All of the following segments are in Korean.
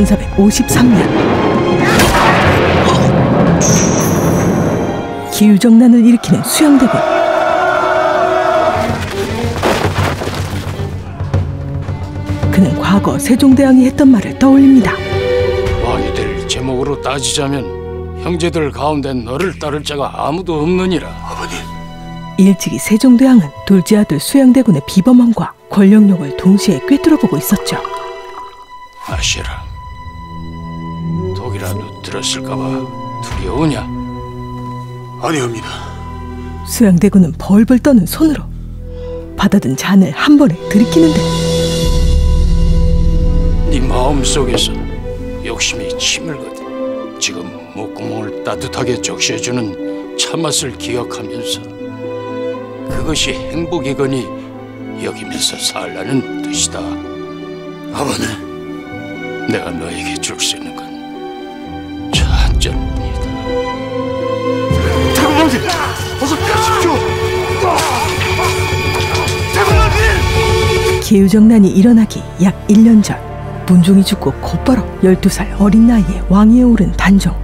1453년 기우정난을 일으키는 수양대군. 그는 과거 세종대왕이 했던 말을 떠올립니다. 왕이 될 제목으로 따지자면 형제들 가운데 너를 따를 자가 아무도 없느니라. 아버님. 일찍이 세종대왕은 둘째 아들 수양대군의 비범함과 권력욕을 동시에 꿰뚫어보고 있었죠. 아시라, 독이라도 들었을까봐 두려우냐? 아니옵니다. 수양대군은 벌벌 떠는 손으로 받아든 잔을 한 번에 들이키는데 네 마음속에서 욕심이 치밀거든. 지금 목구멍을 따뜻하게 적셔주는 참맛을 기억하면서 그것이 행복이거니 여기면서 살라는 뜻이다. 아버님, 내가 너에게 줄 수 있는 건 저 한 잔뿐이다. 대군님, 어서 가십시오. 대군님! 기우정난이 일어나기 약 1년 전, 문종이 죽고 곧바로 12살 어린 나이에 왕위에 오른 단종.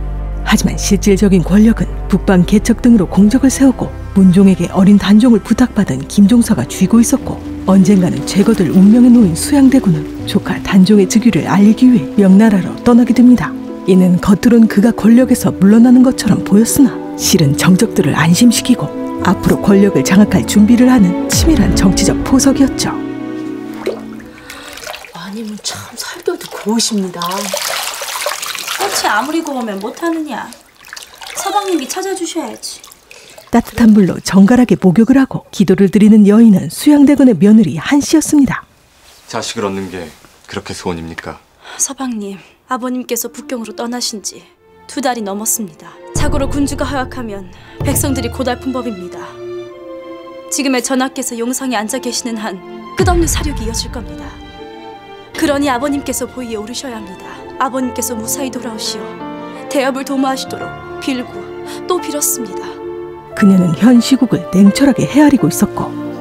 하지만 실질적인 권력은 북방 개척 등으로 공적을 세우고 문종에게 어린 단종을 부탁받은 김종서가 쥐고 있었고, 언젠가는 죄거들 운명에 놓인 수양대군은 조카 단종의 즉위를 알리기 위해 명나라로 떠나게 됩니다. 이는 겉으론 그가 권력에서 물러나는 것처럼 보였으나 실은 정적들을 안심시키고 앞으로 권력을 장악할 준비를 하는 치밀한 정치적 포석이었죠. 마님은 참 살결도 고우십니다. 꽃이 아무리 고우면 못하느냐. 서방님이 찾아주셔야지. 따뜻한 물로 정갈하게 목욕을 하고 기도를 드리는 여인은 수양대군의 며느리 한씨였습니다. 자식을 얻는 게 그렇게 소원입니까? 서방님, 아버님께서 북경으로 떠나신 지 2달이 넘었습니다. 자고로 군주가 허약하면 백성들이 고달픈 법입니다. 지금의 전하께서 용상에 앉아 계시는 한 끝없는 사륙이 이어질 겁니다. 그러니 아버님께서 보위에 오르셔야 합니다. 아버님께서 무사히 돌아오시어 대업을 도모하시도록 빌고 또 빌었습니다. 그녀는 현 시국을 냉철하게 헤아리고 있었고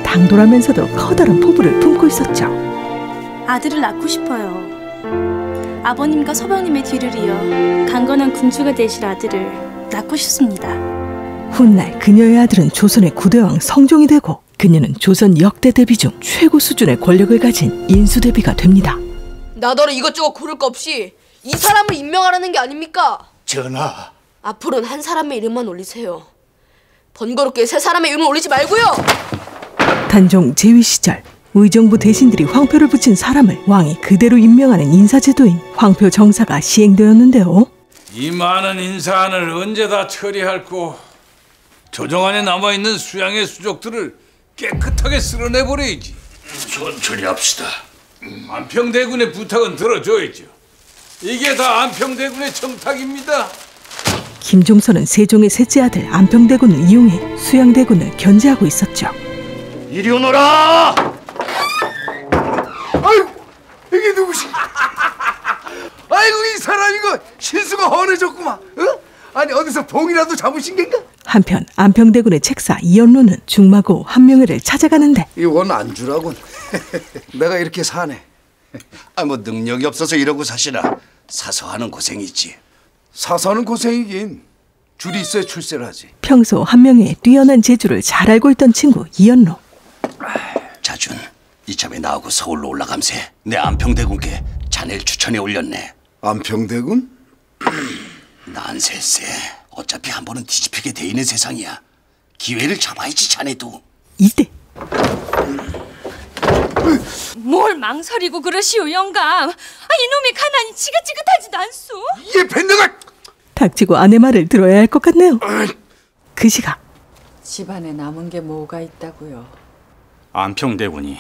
당돌하면서도 커다란 포부를 품고 있었죠. 아들을 낳고 싶어요. 아버님과 서방님의 뒤를 이어 강건한 군주가 되실 아들을 낳고 싶습니다. 훗날 그녀의 아들은 조선의 9대왕 성종이 되고 그녀는 조선 역대 대비 중 최고 수준의 권력을 가진 인수대비가 됩니다. 나더러 이것저것 고를 거 없이 이 사람을 임명하라는 게 아닙니까? 전하, 앞으로는 한 사람의 이름만 올리세요. 번거롭게 세 사람의 이름을 올리지 말고요. 단종 제위 시절 의정부 대신들이 황표를 붙인 사람을 왕이 그대로 임명하는 인사제도인 황표 정사가 시행되었는데요. 이 많은 인사안을 언제 다 처리할꼬? 조정안에 남아있는 수양의 수족들을 깨끗하게 쓸어내버려야지. 천천히 합시다. 안평대군의 부탁은 들어줘야죠. 이게 다 안평대군의 청탁입니다. 김종서는 세종의 셋째 아들 안평대군을 이용해 수양대군을 견제하고 있었죠. 이리 오너라! 아이고, 이게 누구시? 아이고, 이 사람 이거 신수가 헌해졌구만. 어? 아니 어디서 봉이라도 잡으신 겐가? 한편 안평대군의 책사 이연로는 중마고 한명회를 찾아가는데 이건 안 주라군. 내가 이렇게 사네. 뭐 능력이 없어서 이러고 사시나. 사서 하는 고생이지. 사서는 고생이긴 줄이 있어야 출세를 하지. 평소 한명회의 뛰어난 재주를 잘 알고 있던 친구 이연로. 자준, 이참에 나하고 서울로 올라감세 내 안평대군께 자네를 추천해 올렸네. 안평대군? 난 셋세. 어차피 한 번은 뒤집히게 돼 있는 세상이야. 기회를 잡아야지 자네도. 이때 뭘 망설이고 그러시오 영감. 이놈의 가난이 지긋지긋하지도 않소. 얘 밴드가 닥치고 아내 말을 들어야 할 것 같네요. 그 시각 집안에 남은 게 뭐가 있다고요? 안평대군이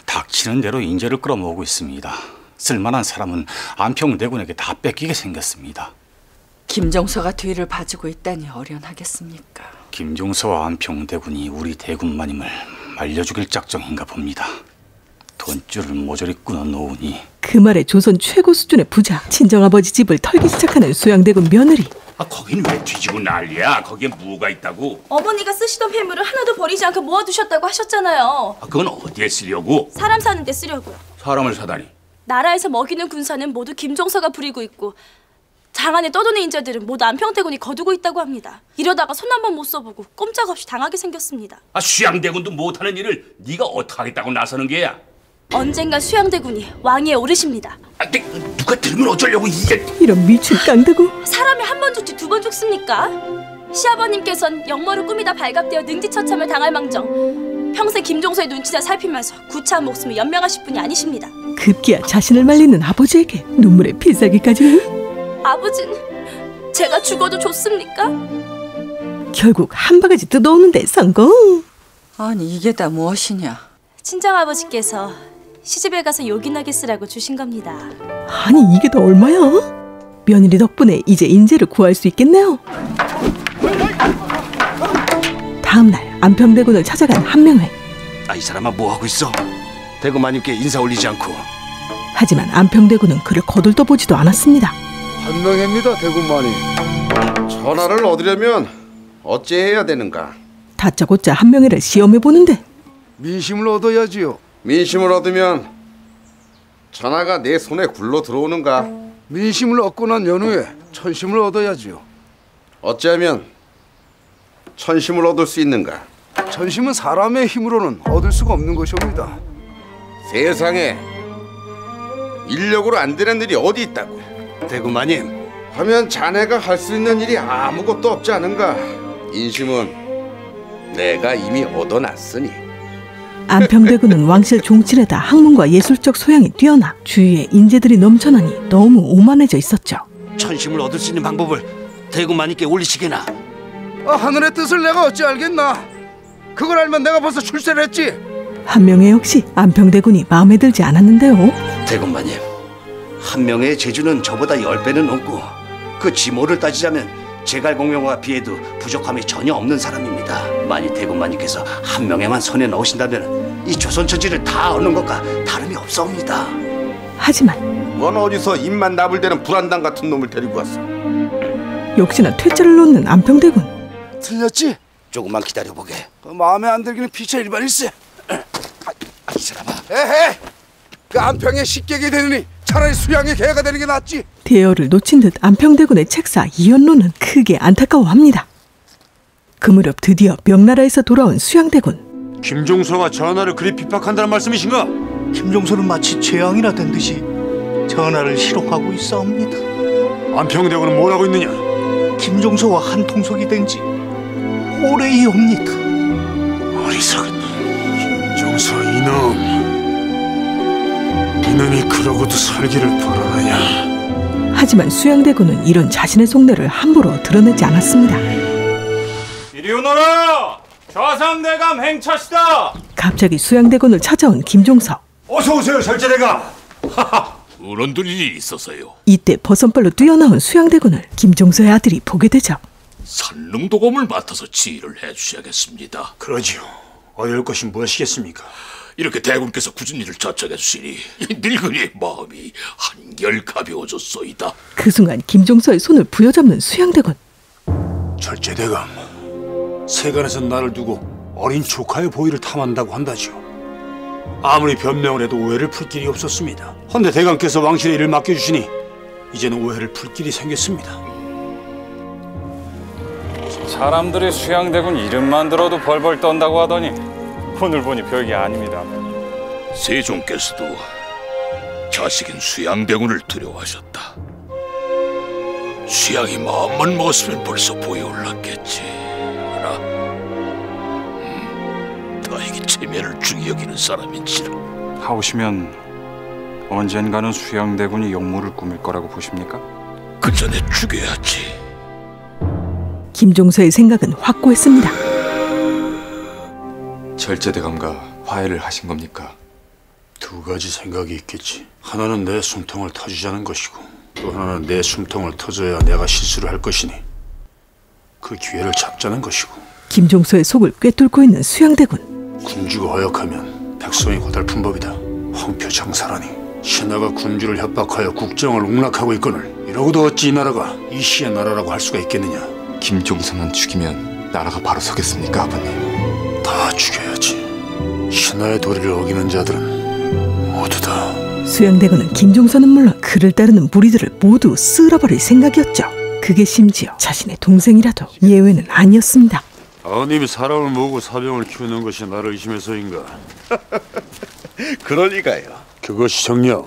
닥치는 대로 인재를 끌어모으고 있습니다. 쓸만한 사람은 안평대군에게 다 뺏기게 생겼습니다. 김종서가 뒤를 봐주고 있다니 어련하겠습니까? 김종서와 안평대군이 우리 대군마님을 말려 죽일 작정인가 봅니다. 돈줄을 모조리 끊어놓으니. 그 말에 조선 최고 수준의 부자 친정아버지 집을 털기 시작하는 수양대군 며느리. 거긴 왜 뒤지고 난리야? 거기에 뭐가 있다고? 어머니가 쓰시던 폐물을 하나도 버리지 않고 모아두셨다고 하셨잖아요. 그건 어디에 쓰려고? 사람 사는 데 쓰려고요. 사람을 사다니. 나라에서 먹이는 군사는 모두 김종서가 부리고 있고 장안에 떠도는 인재들은 모두 안평대군이 거두고 있다고 합니다. 이러다가 손 한 번 못 써보고 꼼짝없이 당하게 생겼습니다. 수양대군도 못하는 일을 네가 어떻게 하겠다고 나서는 게야? 언젠가 수양대군이 왕위에 오르십니다. 누가 들으면 어쩌려고 이게... 이런 미친 깡대군. 사람이 한 번 죽지 두 번 죽습니까? 시아버님께선 역모를 꾸미다 발각되어 능지처참을 당할 망정 평생 김종서의 눈치나 살피면서 구차한 목숨을 연명하실 분이 아니십니다. 급기야 자신을 말리는 아버지에게 눈물의 필살기까지. 아버지는 제가 죽어도 좋습니까? 결국 한 바가지 뜯어오는데 성공. 아니 이게 다 무엇이냐? 친정아버지께서 시집에 가서 요긴하게 쓰라고 주신 겁니다. 아니 이게 다 얼마야? 며느리 덕분에 이제 인재를 구할 수 있겠네요. 다음날 안평대군을 찾아간 한명회. 이 사람아 뭐하고 있어? 대구마님께 인사 올리지 않고. 하지만 안평대군은 그를 거들떠보지도 않았습니다. 한명회입니다, 대군마님. 전하를 얻으려면 어찌해야 되는가? 다짜고짜 한명회를 시험해보는데 민심을 얻어야지요. 민심을 얻으면 전하가 내 손에 굴러 들어오는가? 민심을 얻고 난 연후에 천심을 얻어야지요. 어찌하면 천심을 얻을 수 있는가? 천심은 사람의 힘으로는 얻을 수가 없는 것입니다. 세상에 인력으로 안 되는 일이 어디 있다고? 대구마님, 하면 자네가 할 수 있는 일이 아무것도 없지 않은가? 인심은 내가 이미 얻어놨으니. 안평대군은 왕실 종칠에다 학문과 예술적 소양이 뛰어나 주위에 인재들이 넘쳐나니 너무 오만해져 있었죠. 천심을 얻을 수 있는 방법을 대구마님께 올리시게나. 하늘의 뜻을 내가 어찌 알겠나? 그걸 알면 내가 벌써 출세를 했지. 한명회 역시 안평대군이 마음에 들지 않았는데요. 대군마님, 한명회의 재주는 저보다 10배는 넘고 그 지모를 따지자면 제갈공명과 비해도 부족함이 전혀 없는 사람입니다. 만일 대군마님께서 한명회만 손에 넣으신다면 이 조선천지를 다 얻는 것과 다름이 없사옵니다. 하지만 넌 어디서 입만 나불대는 불안당 같은 놈을 데리고 왔어? 역시나 퇴짜를 놓는 안평대군. 틀렸지? 조금만 기다려보게. 마음에 안 들기는 피차 일반일세. 이 사람아. 에헤! 그 안평에 식객이 되느니 차라리 수양의 개가 되는 게 낫지. 대여를 놓친 듯 안평대군의 책사 이연로는 크게 안타까워합니다. 그 무렵 드디어 명나라에서 돌아온 수양대군. 김종서가 전하를 그리 핍박한다는 말씀이신가? 김종서는 마치 재앙이나 된 듯이 전하를 희롱하고 있사옵니다. 안평대군은 뭐라고 있느냐? 김종서와 한 통속이 된 지 오래이옵니다. 어리석은 김종서 이놈이 그러고도 살기를 벌어나냐? 하지만 수양대군은 이런 자신의 속내를 함부로 드러내지 않았습니다. 이리 오너라! 좌상대감 행차시다! 갑자기 수양대군을 찾아온 김종서. 어서 오세요, 절제대감. 어른들 일이 있어서요. 이때 버선발로 뛰어나온 수양대군을 김종서의 아들이 보게 되죠. 산릉도검을 맡아서 지휘를 해주셔야겠습니다. 그러지요. 어려울 것이 무엇이겠습니까? 이렇게 대군께서 굳은 일을 자청해 주시니 이 늙은이의 마음이 한결 가벼워졌소이다. 그 순간 김종서의 손을 부여잡는 수양대군. 절제대감, 세간에서 나를 두고 어린 조카의 보위를 탐한다고 한다지요. 아무리 변명을 해도 오해를 풀 길이 없었습니다. 헌데 대감께서 왕실의 일을 맡겨주시니 이제는 오해를 풀 길이 생겼습니다. 사람들이 수양대군 이름만 들어도 벌벌 떤다고 하더니 오늘 보니 별게 아닙니다. 세종께서도 자식인 수양대군을 두려워하셨다. 수양이 마음만 먹었으면 벌써 보에 올랐겠지. 하나 다행히 체면을 중히 여기는 사람인지라. 하오시면 언젠가는 수양대군이 역모를 꾸밀 거라고 보십니까? 그 전에 죽여야지. 김종서의 생각은 확고했습니다. 절제대감과 화해를 하신 겁니까? 두 가지 생각이 있겠지. 하나는 내 숨통을 터주자는 것이고 또 하나는 내 숨통을 터져야 내가 실수를 할 것이니 그 기회를 잡자는 것이고. 김종서의 속을 꿰뚫고 있는 수양대군. 군주가 허약하면 백성이 고달픈 법이다. 황표장사라니 신하가 군주를 협박하여 국정을 옹락하고 있거늘 이러고도 어찌 이 나라가 이시의 나라라고 할 수가 있겠느냐. 김종서만 죽이면 나라가 바로 서겠습니까, 아버님? 다 죽여야지. 신하의 도리를 어기는 자들은 모두 다 수양대군은 김종선은 물론 그를 따르는 무리들을 모두 쓸어버릴 생각이었죠. 그게 심지어 자신의 동생이라도 예외는 아니었습니다. 아님이 사람을 모으고 사병을 키우는 것이 나를 의심해서인가? 그럴 리가요. 그것이 정녕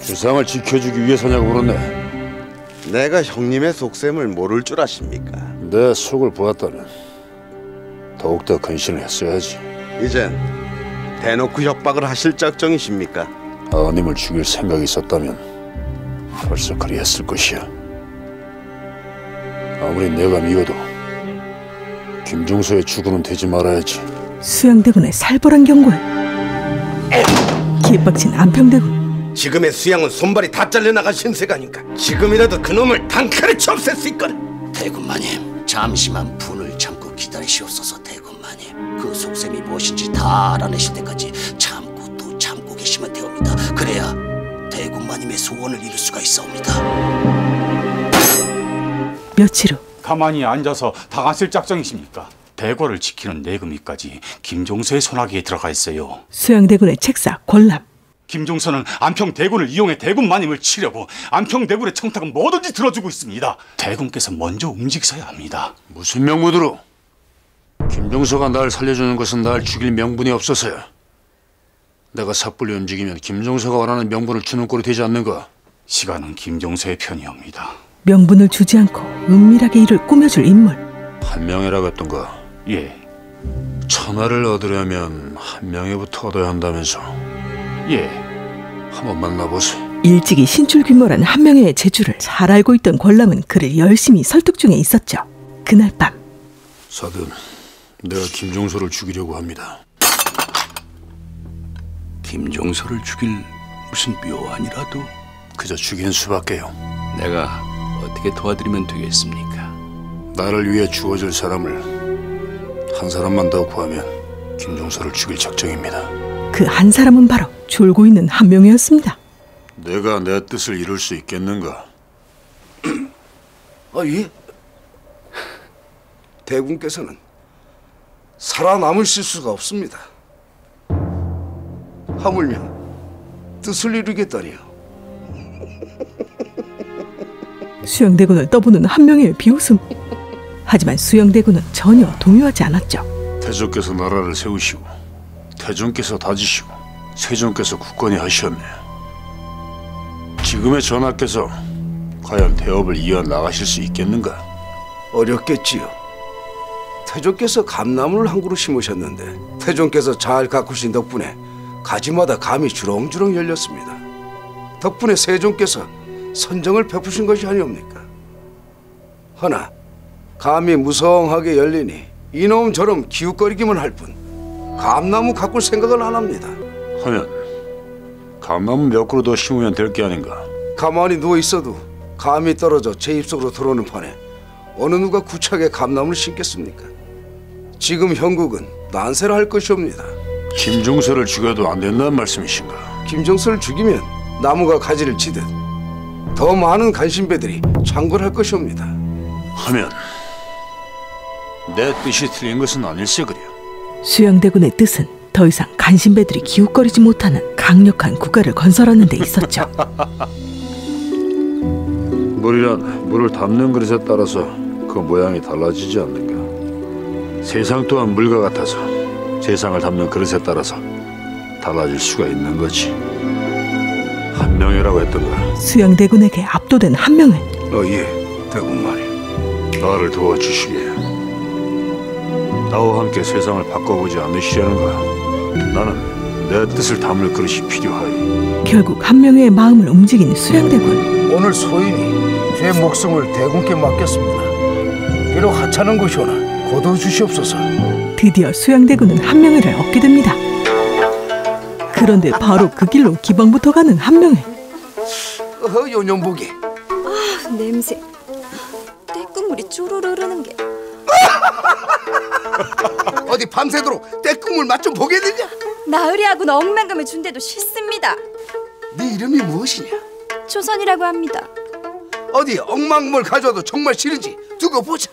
주상을 지켜주기 위해서냐고 물었네. 내가 형님의 속셈을 모를 줄 아십니까? 내 속을 보았다면 더욱더 근신을 했어야지. 이젠 대놓고 협박을 하실 작정이십니까? 아님을 죽일 생각이 있었다면 벌써 그리했을 것이야. 아무리 내가 미워도 김종서의 죽음은 되지 말아야지. 수양대군의 살벌한 경고에 기박친 안평대군. 지금의 수양은 손발이 다 잘려나간 신세가니까 지금이라도 그놈을 단칼에 없앨 수 있거든. 대군마님, 잠시만 분을 참고 기다리시옵소서. 대군마님, 그 속셈이 무엇인지 다 알아내실 때까지 참고 또 참고 계시면 되옵니다. 그래야 대군마님의 소원을 이룰 수가 있사옵니다. 며칠 후 가만히 앉아서 당하실 작정이십니까? 대궐을 지키는 내금위까지 김종서의 손아귀에 들어가 있어요. 수양대군의 책사 권람. 김종서는 안평대군을 이용해 대군마님을 치려고 안평대군의 청탁은 뭐든지 들어주고 있습니다. 대군께서 먼저 움직이셔야 합니다. 무슨 명분으로? 김종서가 날 살려주는 것은 날 죽일 명분이 없어서야. 내가 섣불리 움직이면 김종서가 원하는 명분을 주는 꼴이 되지 않는가? 시간은 김종서의 편이옵니다. 명분을 주지 않고 은밀하게 이를 꾸며줄 인물. 한명회라고 했던가? 예. 천하를 얻으려면 한명회부터 얻어야 한다면서? 예. 한번 만나보세요. 일찍이 신출귀몰한 한명회의 재주를 잘 알고 있던 권람은 그를 열심히 설득 중에 있었죠. 그날 밤 사든 내가 김종서를 죽이려고 합니다. 김종서를 죽일 무슨 묘안이라도? 그저 죽이는 수밖에요. 내가 어떻게 도와드리면 되겠습니까? 나를 위해 주어질 사람을 한 사람만 더 구하면 김종서를 죽일 작정입니다. 그 한 사람은 바로 졸고 있는 한명회였습니다. 내가 내 뜻을 이룰 수 있겠는가? 예? 대군께서는 살아남으실 수가 없습니다. 하물며 뜻을 이루겠다니요. 수양대군을 떠보는 한명회의 비웃음. 하지만 수양대군은 전혀 동요하지 않았죠. 태조께서 나라를 세우시고 태종께서 다지시고 세종께서 굳건히 하셨네. 지금의 전하께서 과연 대업을 이어나가실 수 있겠는가? 어렵겠지요. 태종께서 감나무를 한 그루 심으셨는데 태종께서 잘 가꾸신 덕분에 가지마다 감이 주렁주렁 열렸습니다. 덕분에 세종께서 선정을 베푸신 것이 아니옵니까? 허나 감이 무성하게 열리니 이놈처럼 기웃거리기만 할 뿐 감나무 가꿀 생각은 안 합니다. 하면 감나무 몇 그루 더 심으면 될 게 아닌가? 가만히 누워 있어도 감이 떨어져 제 입속으로 들어오는 판에 어느 누가 구차하게 감나무를 심겠습니까? 지금 형국은 난세를 할 것이옵니다. 김종서를 죽여도 안 된다는 말씀이신가? 김종서를 죽이면 나무가 가지를 치듯 더 많은 간신배들이 창궐할 것이옵니다. 하면 내 뜻이 틀린 것은 아닐세 그려. 수양대군의 뜻은 더 이상 간신배들이 기웃거리지 못하는 강력한 국가를 건설하는 데 있었죠. 물이란 물을 담는 그릇에 따라서 그 모양이 달라지지 않는가? 세상 또한 물과 같아서 세상을 담는 그릇에 따라서 달라질 수가 있는 거지. 한명회라고 했던가? 수양대군에게 압도된 한명회. 예, 대군마님. 나를 도와주시게. 나와 함께 세상을 바꿔보지 않으시려는가? 나는 내 뜻을 담을 그릇이 필요하이. 결국 한명회의 마음을 움직인 수양대군. 오늘 소인이 제 목숨을 대군께 맡겼습니다. 비록 하찮은 것이오나 거둬주시옵소서. 드디어 수양대군은 한명회를 얻게 됩니다. 그런데 바로 그 길로 기방부터 가는 한명회. 요년복이. 아, 냄새. 떼국물이 쪼르르 흐르는 게. 어디 밤새도록 떼국물 맛 좀 보겠느냐? 나으리하고는 억만금을 준대도 싫습니다. 네 이름이 무엇이냐? 조선이라고 합니다. 어디 억만금을 가져와도 정말 싫은지 두고 보자.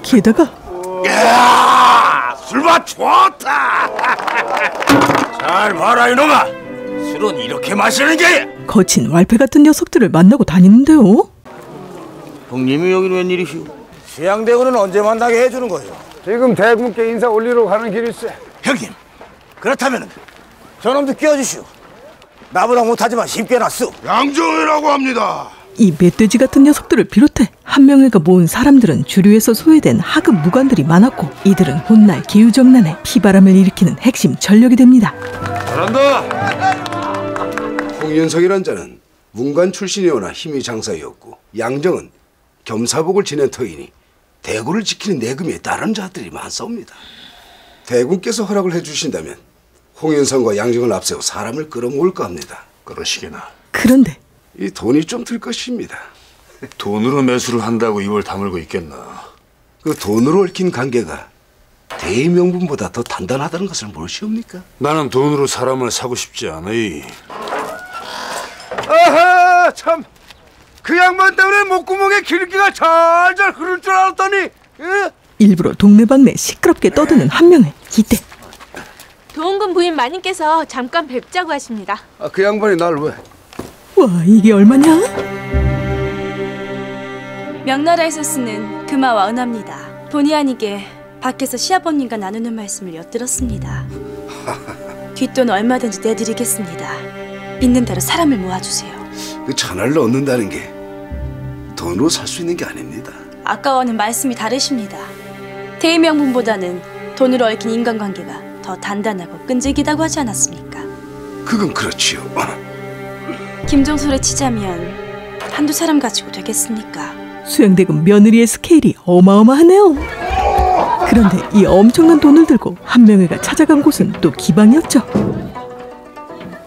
게다가 야, 술맛 좋다. 잘 봐라 이놈아. 술은 이렇게 마시는 게. 거친 왈패 같은 녀석들을 만나고 다니는데요. 형님이 여긴 웬일이시오? 수양대군은 언제 만나게 해주는 거죠? 지금 대군께 인사 올리러 가는 길일세. 형님, 그렇다면 저놈도 끼워주시오. 나보다 못하지만 쉽게 놨소. 양정이라고 합니다. 이 멧돼지 같은 녀석들을 비롯해 한명회가 모은 사람들은 주류에서 소외된 하급 무관들이 많았고 이들은 훗날 기후정난에 피바람을 일으키는 핵심 전력이 됩니다. 잘한다. 홍윤석이란 자는 문관 출신이오나 힘이 장사이었고 양정은 겸사복을 지낸 터이니 대구를 지키는 내금에 다른 자들이 많사옵니다. 대군께서 허락을 해주신다면 홍윤성과 양정을 앞세워 사람을 끌어모을까 합니다. 그러시게나. 그런데 이 돈이 좀 들 것입니다. 돈으로 매수를 한다고 입을 다물고 있겠나. 그 돈으로 얽힌 관계가 대의명분보다 더 단단하다는 것을 모르시옵니까? 나는 돈으로 사람을 사고 싶지 않으이. 아하, 참. 그 양반 때문에 목구멍에 기름기가 잘잘 흐를 줄 알았더니. 예? 일부러 동네방네 시끄럽게 떠드는 한명회. 이때 도원군 부인 마님께서 잠깐 뵙자고 하십니다. 그 양반이 날 왜? 와, 이게 얼마냐? 명나라에서 쓰는 금화와 은화입니다. 본의 아니게 밖에서 시아버님과 나누는 말씀을 엿들었습니다. 뒷돈 얼마든지 내드리겠습니다. 있는 대로 사람을 모아주세요. 그 천하를 얻는다는 게 돈으로 살 수 있는 게 아닙니다. 아까와는 말씀이 다르십니다. 대의명분보다는 돈으로 얽힌 인간관계가 더 단단하고 끈질기다고 하지 않았습니까? 그건 그렇지요. 김종솔에 치자면 한두 사람 가지고 되겠습니까? 수양대군 며느리의 스케일이 어마어마하네요. 그런데 이 엄청난 돈을 들고 한명회가 찾아간 곳은 또 기방이었죠.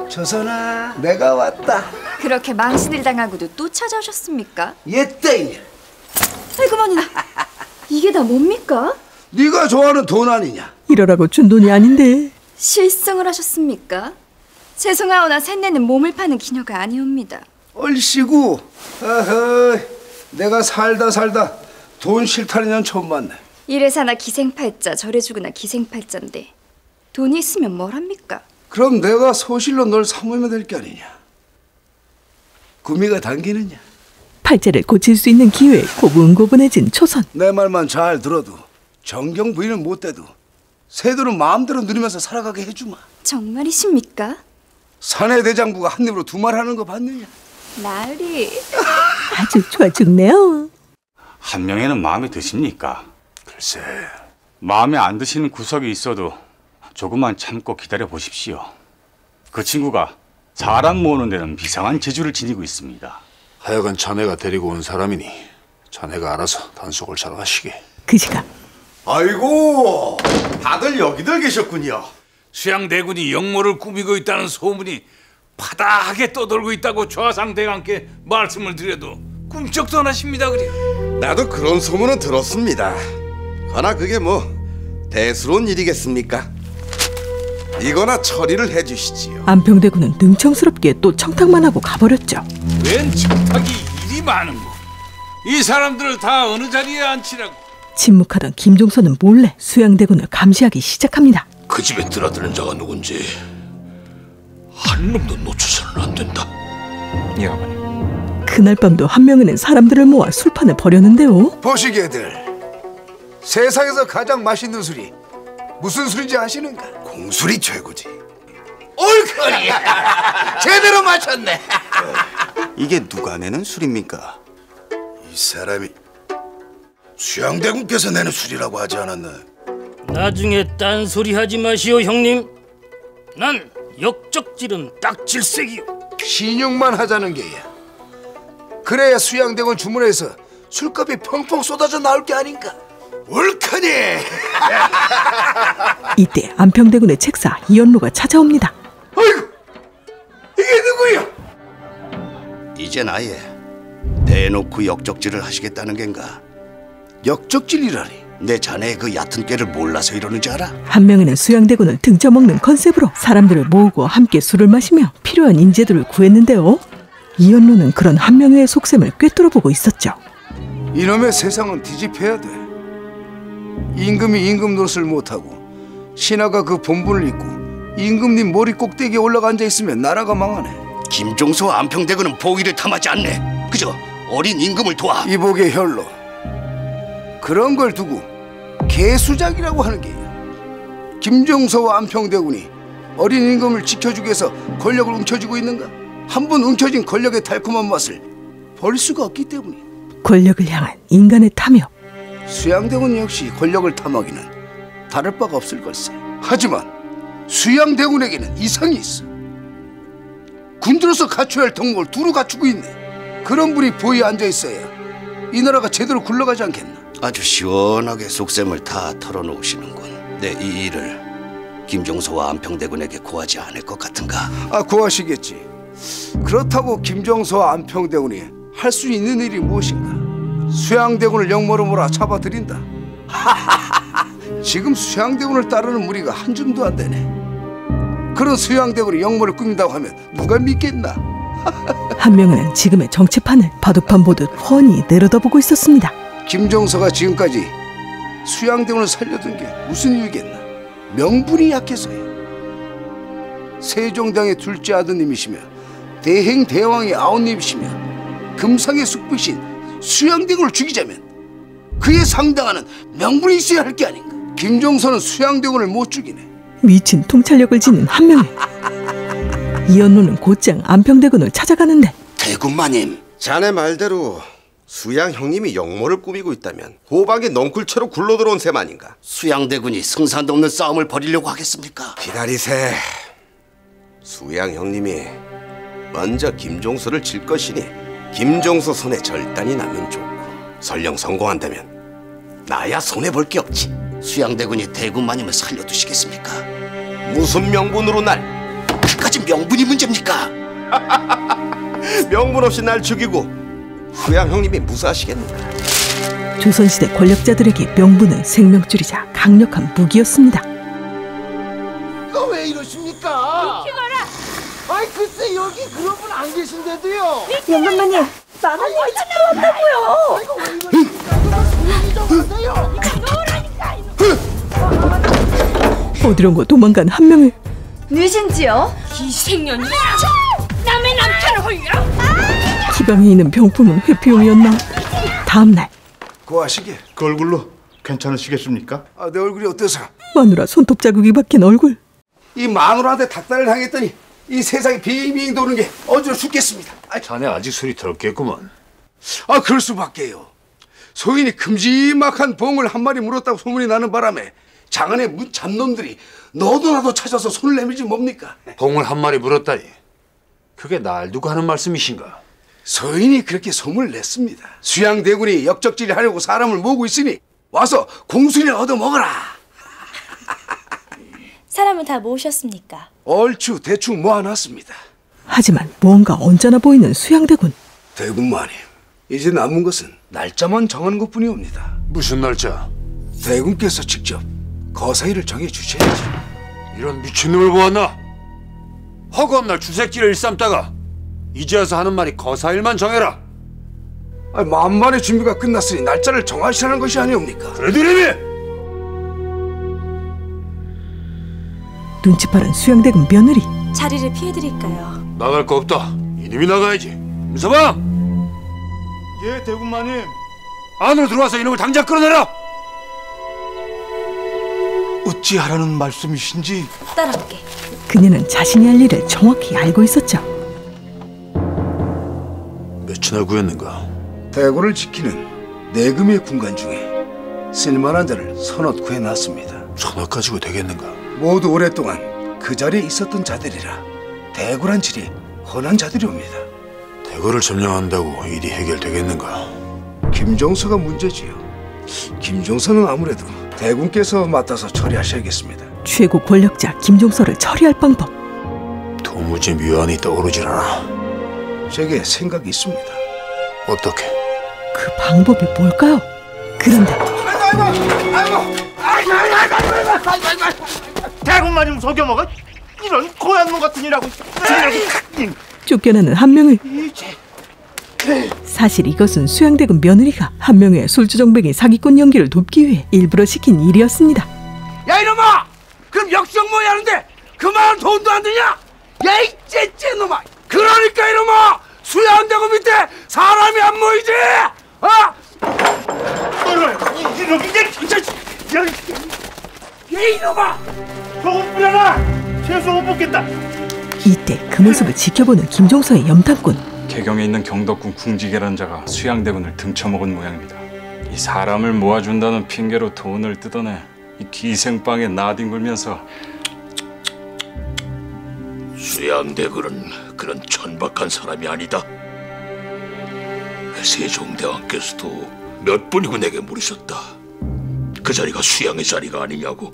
조선아, 내가 왔다. 그렇게 망신을 당하고도 또 찾아오셨습니까? 예땡. 아이고머니, 이게 다 뭡니까? 네가 좋아하는 돈 아니냐? 이러라고 준 돈이 아닌데. 실성을 하셨습니까? 죄송하오나 셋내는 몸을 파는 기녀가 아니옵니다. 얼씨구. 어허, 내가 살다 돈 싫다는 년 처음 봤네. 이래 사나 기생팔자 저래 죽으나 기생팔자인데 돈이 있으면 뭘 합니까? 그럼 내가 소실로 널 사모하면 될 게 아니냐? 구미가 당기느냐? 팔자를 고칠 수 있는 기회에 고분고분해진 초선. 내 말만 잘 들어도 정경 부인은 못 돼도 새들은 마음대로 누리면서 살아가게 해주마. 정말이십니까? 사내 대장부가 한 입으로 두 말 하는 거 봤느냐? 나으리. 아주 좋아 죽네요. 한명회는 마음에 드십니까? 글쎄, 마음에 안 드시는 구석이 있어도 조금만 참고 기다려 보십시오. 그 친구가 사람 모으는 데는 비상한 재주를 지니고 있습니다. 하여간 자네가 데리고 온 사람이니 자네가 알아서 단속을 잘 하시게. 그 시각. 아이고, 다들 여기들 계셨군요. 수양대군이 역모를 꾸미고 있다는 소문이 파다하게 떠돌고 있다고 좌상대감께 말씀을 드려도 꿈쩍도 안 하십니다. 그래요. 나도 그런 소문은 들었습니다. 그러나 그게 뭐 대수로운 일이겠습니까? 이거나 처리를 해주시지요. 안평대군은 능청스럽게 또 청탁만 하고 가버렸죠. 웬 청탁이 일이 많은 거. 이 사람들을 다 어느 자리에 앉히라고. 침묵하던 김종선은 몰래 수양대군을 감시하기 시작합니다. 그 집에 들어드는 자가 누군지 한 놈도 놓쳐서는 안 된다. 예, 아버님. 그날 밤도 한명회는 사람들을 모아 술판을 벌였는데요. 보시게들, 세상에서 가장 맛있는 술이 무슨 술인지 아시는가? 공술이 최고지. 옳거니. 제대로 맞췄네. 이게 누가 내는 술입니까? 이 사람이 수양대군께서 내는 술이라고 하지 않았나? 나중에 딴소리 하지 마시오 형님. 난 역적질은 딱 질색이요. 신용만 하자는 게야. 그래야 수양대군 주문에서 술값이 펑펑 쏟아져 나올 게 아닌가? 옳거니. 이때 안평대군의 책사 이연로가 찾아옵니다. 아이고, 이게 누구야? 이젠 아예 대놓고 역적질을 하시겠다는 겐가? 역적질이라니? 내 자네의 그 얕은 꾀를 몰라서 이러는지 알아? 한명회는 수양대군을 등쳐먹는 컨셉으로 사람들을 모으고 함께 술을 마시며 필요한 인재들을 구했는데요. 이연로는 그런 한명회의 속셈을 꿰뚫어보고 있었죠. 이놈의 세상은 뒤집혀야 돼. 임금이 임금 노릇을 못하고 신하가 그 본분을 잊고 임금님 머리 꼭대기에 올라가 앉아있으면 나라가 망하네. 김종서와 안평대군은 보위를 탐하지 않네. 그저 어린 임금을 도와. 이복의 혈로 그런 걸 두고 개수작이라고 하는 게야. 김종서와 안평대군이 어린 임금을 지켜주기 위해서 권력을 움켜쥐고 있는가? 한 번 움켜진 권력의 달콤한 맛을 버릴 수가 없기 때문이야. 권력을 향한 인간의 탐욕. 수양대군 역시 권력을 탐하기는 다를 바가 없을 걸세. 하지만 수양대군에게는 이상이 있어. 군주로서 갖춰야 할 덕목을 두루 갖추고 있네. 그런 분이 보위에 앉아있어야 이 나라가 제대로 굴러가지 않겠나. 아주 시원하게 속셈을 다 털어놓으시는군. 내 이 일을 김종서와 안평대군에게 고하지 않을 것 같은가? 고하시겠지. 그렇다고 김종서와 안평대군이 할 수 있는 일이 무엇인가? 수양대군을 역모로 몰아 잡아들인다. 지금 수양대군을 따르는 무리가 한 줌도 안 되네. 그런 수양대군이 역모를 꾸민다고 하면 누가 믿겠나? 한명회는 지금의 정치판을 바둑판 보듯 훤히 내려다보고 있었습니다. 김종서가 지금까지 수양대군을 살려둔 게 무슨 이유겠나? 명분이 약해서야. 세종대왕의 둘째 아드님이시며 대행대왕의 아우님이시며 금상의 숙부신 수양대군을 죽이자면 그에 상당하는 명분이 있어야 할 게 아닌가? 김종서는 수양대군을 못 죽이네. 미친 통찰력을 지닌 한명회. 이연로는 곧장 안평대군을 찾아가는데, 대군마님, 자네 말대로 수양 형님이 역모를 꾸미고 있다면 호박이 넝쿨채로 굴러들어온 셈 아닌가? 수양대군이 승산도 없는 싸움을 벌이려고 하겠습니까? 기다리세. 수양 형님이 먼저 김종서를 질 것이니 김종서 손에 절단이 나면 좋고, 설령 성공한다면 나야 손해볼 게 없지. 수양대군이 대군마님을 살려두시겠습니까? 무슨 명분으로 날? 그까지 명분이 문제입니까? 명분 없이 날 죽이고 수양 형님이 무사하시겠는가? 조선시대 권력자들에게 명분은 생명줄이자 강력한 무기였습니다. 이거 왜 이러십니까? 비켜가라! 아이 글쎄 여기 그런 분 안 계신데도요. 영감마님, 만원 벌칙 나왔다고요. 아이고 왜 이러십니까? 조용히 좀 하세요. 어디론가 도망간 한명회. 누신지요? 기생년이 남의 남편을 홀려? 기방에 있는 병품은 회피용이었나? 다음날 고하시게. 그 얼굴로 괜찮으시겠습니까? 내 얼굴이 어때서? 마누라 손톱 자국이 박힌 얼굴. 이 마누라한테 닭다리를 당했더니 이 세상에 빙빙 도는 게 어지러 죽겠습니다. 자네 아직 소리 더럽겠구먼. 그럴 수밖에요. 소인이 큼지막한 봉을 한 마리 물었다고 소문이 나는 바람에 장안의 문 잡놈들이 너도 나도 찾아서 손을 내밀지 뭡니까? 봉을 한 마리 물었다니, 그게 날 두고 하는 말씀이신가? 소인이 그렇게 소문을 냈습니다. 수양대군이 역적질을 하려고 사람을 모으고 있으니 와서 공수를 얻어먹어라. 사람은 다 모으셨습니까? 얼추 대충 모아놨습니다. 하지만 무언가 언짢아 보이는 수양대군. 대군마님, 이제 남은 것은 날짜만 정하는 것뿐이옵니다. 무슨 날짜? 대군께서 직접 거사일을 정해주셔야지. 이런 미친놈을 보았나? 허구한 날 주색질을 일삼다가 이제 와서 하는 말이 거사일만 정해라. 만반의 준비가 끝났으니 날짜를 정하시라는 것이 아니옵니까? 그래도 이름이! 눈치 빠른 수양대군 며느리. 자리를 피해드릴까요? 나갈 거 없다. 이놈이 나가야지. 임서방! 예, 대군마님. 안으로 들어와서 이놈을 당장 끌어내라! 어찌하라는 말씀이신지. 따라올게. 그녀는 자신이 할 일을 정확히 알고 있었죠. 몇이나 구했는가? 대군을 지키는 내금의 군관 중에 쓸만한 자를 서너 구해놨습니다. 서너 가지고 되겠는가? 모두 오랫동안 그 자리에 있었던 자들이라 대군한 질이 헌한 자들이옵니다. 대거를 점령한다고 일이 해결되겠는가? 김종서가 문제지요. 김종서는 아무래도 대군께서 맡아서 처리하셔야겠습니다. 최고 권력자 김종서를 처리할 방법. 도무지 묘안이 떠오르질 않아. 제게 생각이 있습니다. 어떻게? 그 방법이 뭘까요? 그런데 대군마님 속여먹어? 이런 고얀 놈 같은 이라고. 쫓겨나는 한명회. 사실 이것은 수양대군 며느리가 한명회의 술주정뱅이 사기꾼 연기를 돕기 위해 일부러 시킨 일이었습니다. 야 이놈아! 그럼 역시 역모해야 하는데 그만한 돈도 안 되냐? 야, 이 째째 놈아! 그러니까 이놈아! 수양대고 밑에 사람이 안 모이지! 이놈 이제 진짜 야, 이놈아! 소금 뿌려라! 최소 못 먹겠다. 이때 그 모습을 지켜보는 김종서의 염탐꾼. 개경에 있는 경덕군 궁지계란자가 수양대군을 등쳐먹은 모양입니다. 이 사람을 모아준다는 핑계로 돈을 뜯어내 이 기생방에 나뒹굴면서 수양대군은 그런 천박한 사람이 아니다. 세종대왕께서도 몇 분이고 내게 물으셨다. 그 자리가 수양의 자리가 아니냐고.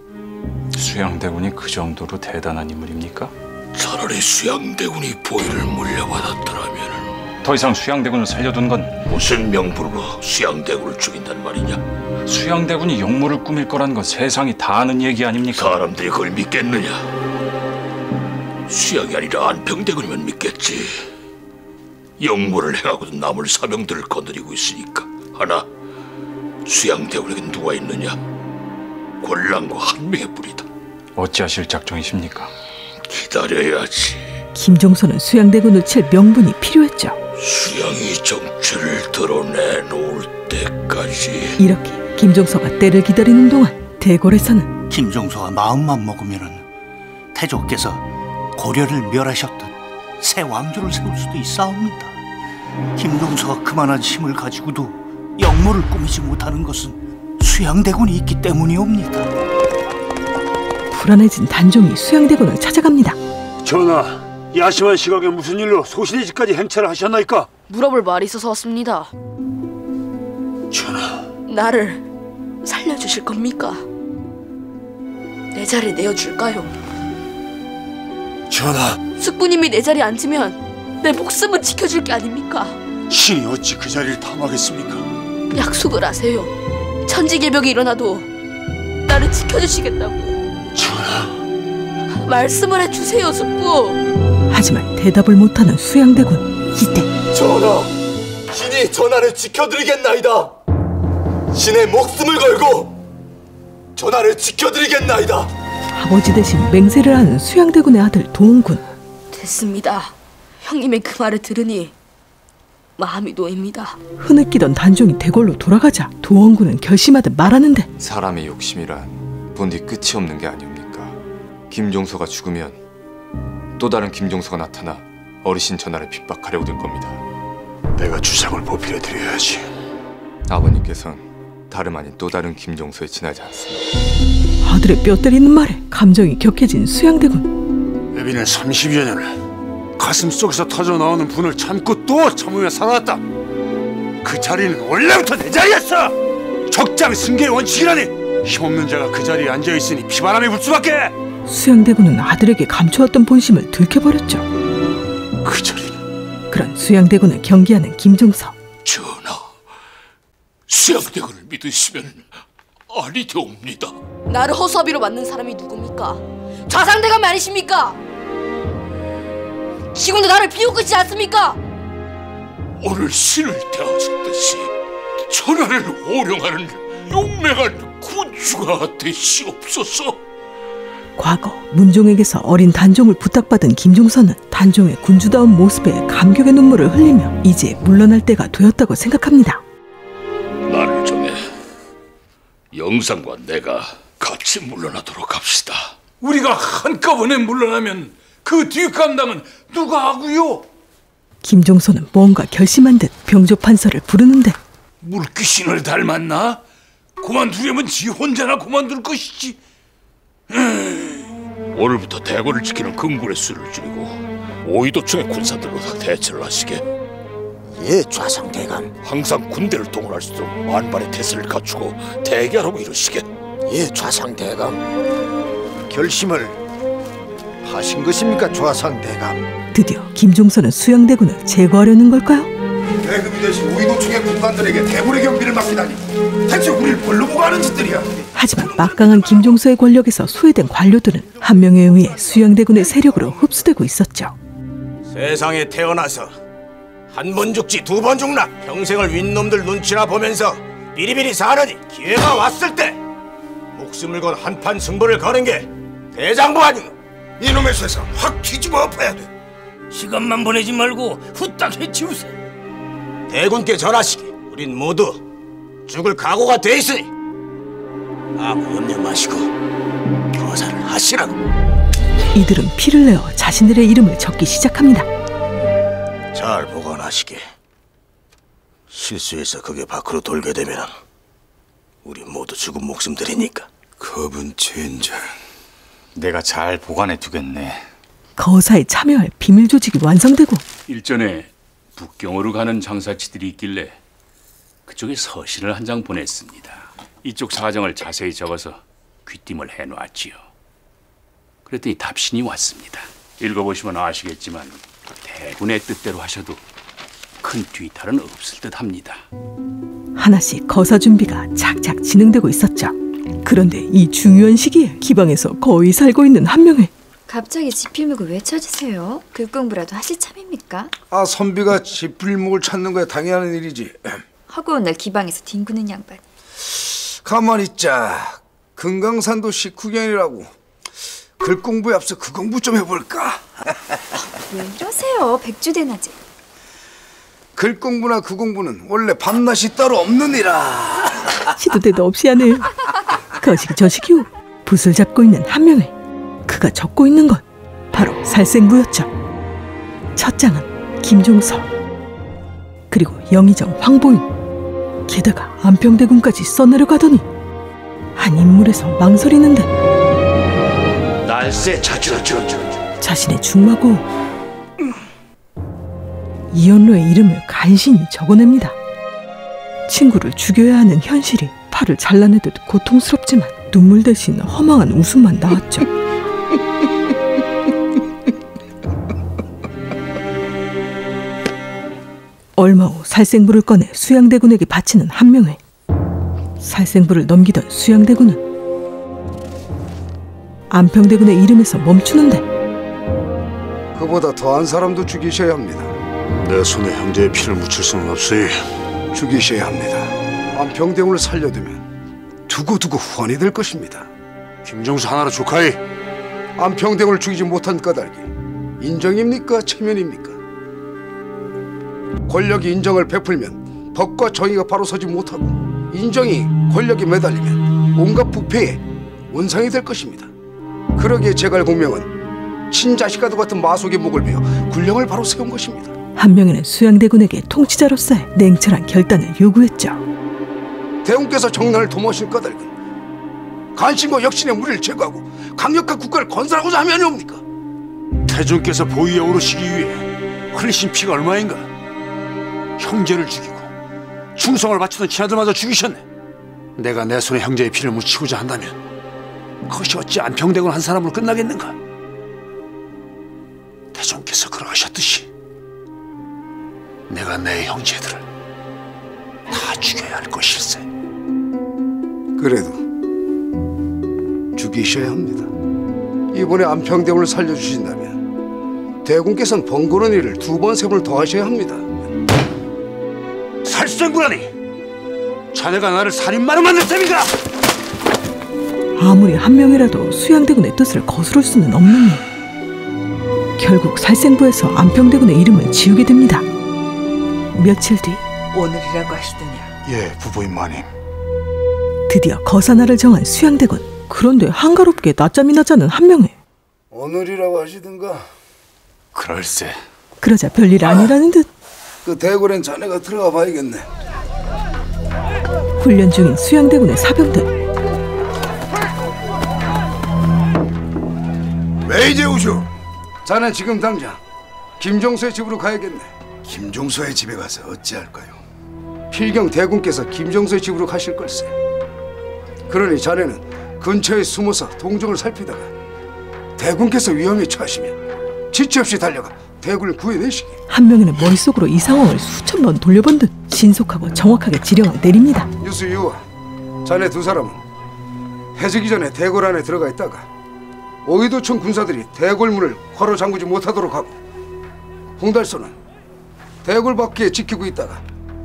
수양대군이 그 정도로 대단한 인물입니까? 차라리 수양대군이 보위를 물려받았더라면 더 이상 수양대군을 살려둔 건 무슨 명분으로 수양대군을 죽인단 말이냐? 수양대군이 역모를 꾸밀 거란 건 세상이 다 아는 얘기 아닙니까? 사람들이 그걸 믿겠느냐? 수양이 아니라 안평대군이면 믿겠지. 역모를 행하고도 남을 사병들을 거느리고 있으니까. 하나, 수양대군에겐 누가 있느냐? 권랑과 한 명의 뿌리다. 어찌하실 작정이십니까? 기다려야지. 김종서는 수양대군을 칠 명분이 필요했죠. 수양이 정체를 드러내놓을 때까지. 이렇게 김종서가 때를 기다리는 동안 대궐에서는 김종서가 마음만 먹으면은 태조께서 고려를 멸하셨던 새 왕조를 세울 수도 있사옵니다. 김종서가 그만한 힘을 가지고도 역모를 꾸미지 못하는 것은 수양대군이 있기 때문이옵니다. 불안해진 단종이 수양대군을 찾아갑니다. 전하, 야심한 시각에 무슨 일로 소신의 집까지 행차를 하셨나이까? 물어볼 말이 있어서 왔습니다. 전하, 나를 살려주실 겁니까? 내 자리 내어줄까요? 전하, 숙부님이 내 자리에 앉으면 내 목숨은 지켜줄 게 아닙니까? 신이 어찌 그 자리를 탐하겠습니까? 약속을 하세요. 천지개벽이 일어나도 나를 지켜주시겠다고. 전하, 말씀을 해주세요, 숙부. 하지만 대답을 못하는 수양대군. 이때 전하, 신이 전하를 지켜드리겠나이다. 신의 목숨을 걸고 전하를 지켜드리겠나이다. 아버지 대신 맹세를 하는 수양대군의 아들 도원군. 됐습니다. 형님의 그 말을 들으니 마음이 놓입니다. 흐느끼던 단종이 대궐로 돌아가자 도원군은 결심하듯 말하는데, 사람의 욕심이란 본디 끝이 없는 게 아니옵니까? 김종서가 죽으면 또 다른 김종서가 나타나 어르신 전하를 핍박하려고 들 겁니다. 내가 주상을 보필해드려야지. 아버님께서는 다름 아닌 또 다른 김종서에 지나지 않습니다. 아들의 뼈 때리는 말에 감정이 격해진 수양대군. 애비는 30여 년을 가슴속에서 터져나오는 분을 참고 또 참으며 살아왔다. 그 자리는 원래부터 내 자리였어. 적장 승계의 원칙이라니. 힘없는 자가 그 자리에 앉아있으니 피바람이 불 수밖에. 수양대군은 아들에게 감춰왔던 본심을 들켜버렸죠. 그 자리는. 그런 수양대군을 경계하는 김종서. 전하, 수양대군을 믿으시면 아니 되옵니다. 나를 허수아비로 만든 사람이 누굽니까? 좌상대감이 아니십니까? 지금도 나를 비웃고 있지 않습니까? 오늘 신을 대하셨듯이 전하를 호령하는 용맹한 군주가 되시옵소서. 과거 문종에게서 어린 단종을 부탁받은 김종서는 단종의 군주다운 모습에 감격의 눈물을 흘리며 이제 물러날 때가 되었다고 생각합니다. 나를 정해 영상과 내가 같이 물러나도록 합시다. 우리가 한꺼번에 물러나면 그 뒷감당은 누가 하고요? 김종서는 뭔가 결심한 듯 병조판서를 부르는데, 물귀신을 닮았나? 그만두려면 지 혼자나 그만둘 것이지. 오늘부터 대궐을 지키는 금군의 수를 줄이고 오이도청의 군사들로 대체를 하시게. 예, 좌상대감. 항상 군대를 동원할 수 있도록 만반의 태세를 갖추고 대기하라고 이러시게. 예, 좌상대감. 결심을 하신 것입니까, 좌상대감? 드디어 김종서는 수양대군을 제거하려는 걸까요? 대금이 대신 오이도청의 군관들에게 대군의 경비를 맡기다니 대체 우리를 뭘로 보고 하는 짓들이야. 하지만 막강한 김종서의 권력에서 소외된 관료들은 한 명에 의해 수양대군의 세력으로 흡수되고 있었죠. 세상에 태어나서 한 번 죽지 두 번 죽나. 평생을 윗놈들 눈치나 보면서 비리비리 사느니 기회가 왔을 때 목숨을 건 한판 승부를 거는 게 대장부 아닌가. 이놈의 세상 확 뒤집어 엎어야 돼. 시간만 보내지 말고 후딱 해치우세. 대군께 전하시기. 우린 모두 죽을 각오가 돼 있으니 아무 염려 마시고 거사를 하시라고. 이들은 피를 내어 자신들의 이름을 적기 시작합니다. 잘 보관하시게. 실수해서 그게 밖으로 돌게 되면 우리 모두 죽은 목숨들이니까. 겁은 젠장. 내가 잘 보관해 두겠네. 거사에 참여할 비밀 조직이 완성되고 일전에 북경으로 가는 장사치들이 있길래 그쪽에 서신을 한 장 보냈습니다. 이쪽 사정을 자세히 적어서 귀띔을 해놓았지요. 그랬더니 답신이 왔습니다. 읽어보시면 아시겠지만 대군의 뜻대로 하셔도 큰 뒤탈은 없을 듯합니다. 하나씩 거사 준비가 착착 진행되고 있었죠. 그런데 이 중요한 시기에 기방에서 거의 살고 있는 한명회. 갑자기 지필목을 왜 찾으세요? 글 공부라도 하실 참입니까? 아, 선비가 지필목을 찾는 거야 당연한 일이지. 허구한 날 기방에서 뒹구는 양반이. 가만히 있자. 금강산도 식후경이라고. 글 공부에 앞서 그 공부 좀 해볼까? 왜 이러세요? 백주대낮에. 글 공부나 그 공부는 원래 밤낮이 따로 없느니라. 시도 때도 없이 하네요. 거시기 저시기 후 붓을 잡고 있는 한명회. 그가 적고 있는 건 바로 살생부였죠. 첫 장은 김종서, 그리고 영의정 황보인, 게다가 안평대군까지 써내려가더니 한 인물에서 망설이는 듯 날새 자주라주 자신의 중마고 이연로의 이름을 간신히 적어냅니다. 친구를 죽여야 하는 현실이 팔을 잘라내듯 고통스럽지만 눈물 대신 허망한 웃음만 나왔죠. 얼마 후 살생부를 꺼내 수양대군에게 바치는 한명회. 살생부를 넘기던 수양대군은 안평대군의 이름에서 멈추는데 그보다 더한 사람도 죽이셔야 합니다. 내 손에 형제의 피를 묻힐 수는 없으니 죽이셔야 합니다. 안평대군을 살려두면 두고두고 후환이 될 것입니다. 김종수 하나로 족하이. 안평대군을 죽이지 못한 까닭이 인정입니까? 체면입니까? 권력이 인정을 베풀면 법과 정의가 바로 서지 못하고 인정이 권력에 매달리면 온갖 부패의 원상이 될 것입니다. 그러기에 제갈공명은 친자식과도 같은 마속의 목을 베어 군령을 바로 세운 것입니다. 한명회는 수양대군에게 통치자로서의 냉철한 결단을 요구했죠. 대군께서 정난을 도모하실 까닭은 간신과 역신의 무리를 제거하고 강력한 국가를 건설하고자 하면 아니옵니까? 태종께서 보위에 오르시기 위해 흘리신 피가 얼마인가? 형제를 죽이고 충성을 바치던 친아들마저 죽이셨네. 내가 내 손에 형제의 피를 묻히고자 한다면 그것이 어찌 안평대군 한 사람으로 끝나겠는가? 태종께서 그러하셨듯이 내가 내 형제들을 다 죽여야 할 것일세. 그래도 죽이셔야 합니다. 이번에 안평대군을 살려주신다면 대군께서는 번거로운 일을 2번, 3번 더 하셔야 합니다. 살생부라니! 자네가 나를 살인마로 만들 셈인가? 아무리 한명이라도 수양대군의 뜻을 거스를 수는 없는 일. 결국 살생부에서 안평대군의 이름을 지우게 됩니다. 며칠 뒤 오늘이라고 하시더냐. 예, 부부인 마님. 드디어 거사날을 정한 수양대군. 그런데 한가롭게 낮잠이 나자는 한명회. 오늘이라고 하시든가. 그럴세. 그러자 별일 아니라는 듯 그 대궐엔 자네가 들어가 봐야겠네. 훈련 중인 수양대군의 사병들. 왜 이제 오쇼? 자네 지금 당장 김종서의 집으로 가야겠네. 김종서의 집에 가서 어찌할까요? 필경 대군께서 김종서의 집으로 가실 걸세. 그러니 자네는 근처에 숨어서 동정을 살피다가 대군께서 위험에 처하시면 지체 없이 달려가 대군을 구해내시기. 한명회는 머릿속으로 이 상황을 수천 번 돌려본 듯 신속하고 정확하게 지령을 내립니다. 유수 유아, 자네 2사람은 해지기 전에 대궐 안에 들어가 있다가 오이도청 군사들이 대궐 문을 걸어 잠그지 못하도록 하고, 홍달소는 대궐 밖에 지키고 있다가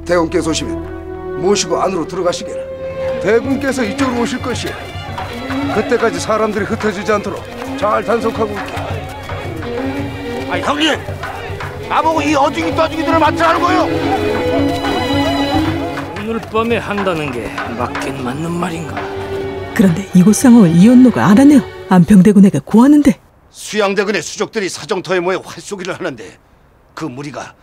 대군께서 오시면 모시고 안으로 들어가시게라. 대군께서 이쪽으로 오실 것이야. 그때까지 사람들이 흩어지지 않도록 잘 단속하고 있게. 아 형님, 나보고 이 어중이 떠중이들을 맡으라는 거요? 오늘 밤에 한다는 게 맞긴 맞는 말인가? 그런데 이곳 상황을 이연노가 알아내어 안평대군에게 고하는데 수양대군의 수족들이 사정터에 모여 활쏘기를 하는데 그 무리가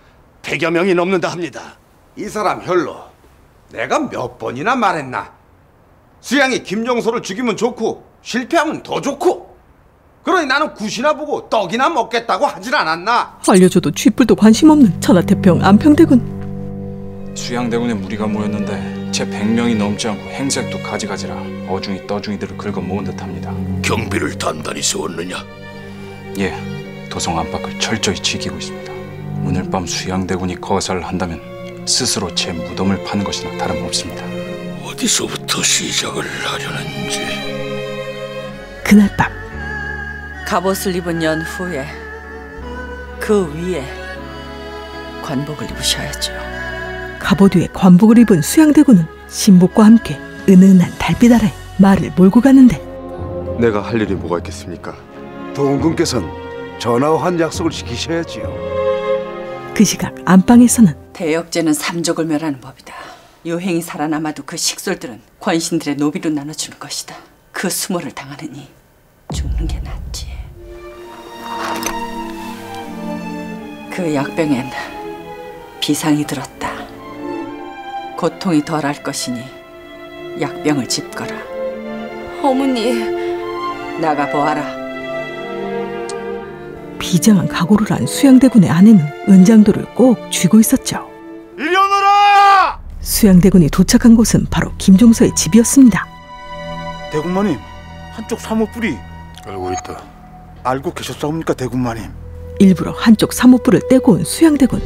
100여 명이 넘는다 합니다. 이 사람 혈로 내가 몇 번이나 말했나? 수양이 김종서를 죽이면 좋고 실패하면 더 좋고, 그러니 나는 굿이나 보고 떡이나 먹겠다고 하질 않았나? 알려줘도 쥐뿔도 관심 없는 천하태평 안평대군. 수양대군의 무리가 모였는데 제 100명이 넘지 않고 행색도 가지가지라 어중이 떠중이들을 긁어 모은 듯합니다. 경비를 단단히 세웠느냐? 예, 도성 안팎을 철저히 지키고 있습니다. 오늘 밤 수양대군이 거사를 한다면 스스로 제 무덤을 파는 것이나 다름없습니다. 어디서부터 시작을 하려는지. 그날 밤 갑옷을 입은 연후에 그 위에 관복을 입으셔야죠. 갑옷 위에 관복을 입은 수양대군은 신복과 함께 은은한 달빛 아래 말을 몰고 가는데 내가 할 일이 뭐가 있겠습니까? 도원군께서는 전하와 한 약속을 지키셔야지요. 그 시각 안방에서는 대역죄는 삼족을 멸하는 법이다. 유행이 살아남아도 그 식솔들은 권신들의 노비로 나눠주는 것이다. 그 수모를 당하느니 죽는 게 낫지. 그 약병엔 비상이 들었다. 고통이 덜할 것이니 약병을 짚거라. 어머니, 나가 보아라. 비장한 각오를 한 수양대군의 아내는 은장도를 꼭 쥐고 있었죠. 이리 오너라! 수양대군이 도착한 곳은 바로 김종서의 집이었습니다. 대군마님, 한쪽 사모뿔이 알고 있다. 알고 계셨사옵니까, 대군마님? 일부러 한쪽 사모뿔을 떼고 온 수양대군.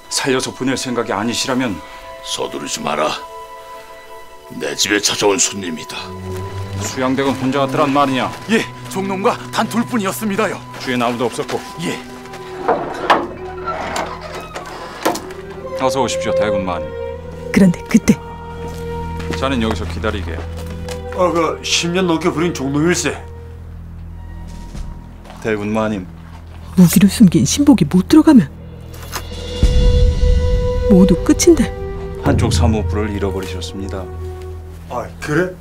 살려서 보낼 생각이 아니시라면 서두르지 마라. 내 집에 찾아온 손님이다. 수양대군 혼자 왔더란 말이냐? 예, 종놈과 단 둘뿐이었습니다요. 주위엔 아무도 없었고. 예. 어서 오십시오, 대군만. 그런데 그때 자넨 여기서 기다리게. 그 10년 넘게 부린 종놈일세. 대군마님. 무기를 숨긴 신복이 못 들어가면 모두 끝인데. 한쪽 사모뿔을 잃어버리셨습니다. 아, 그래?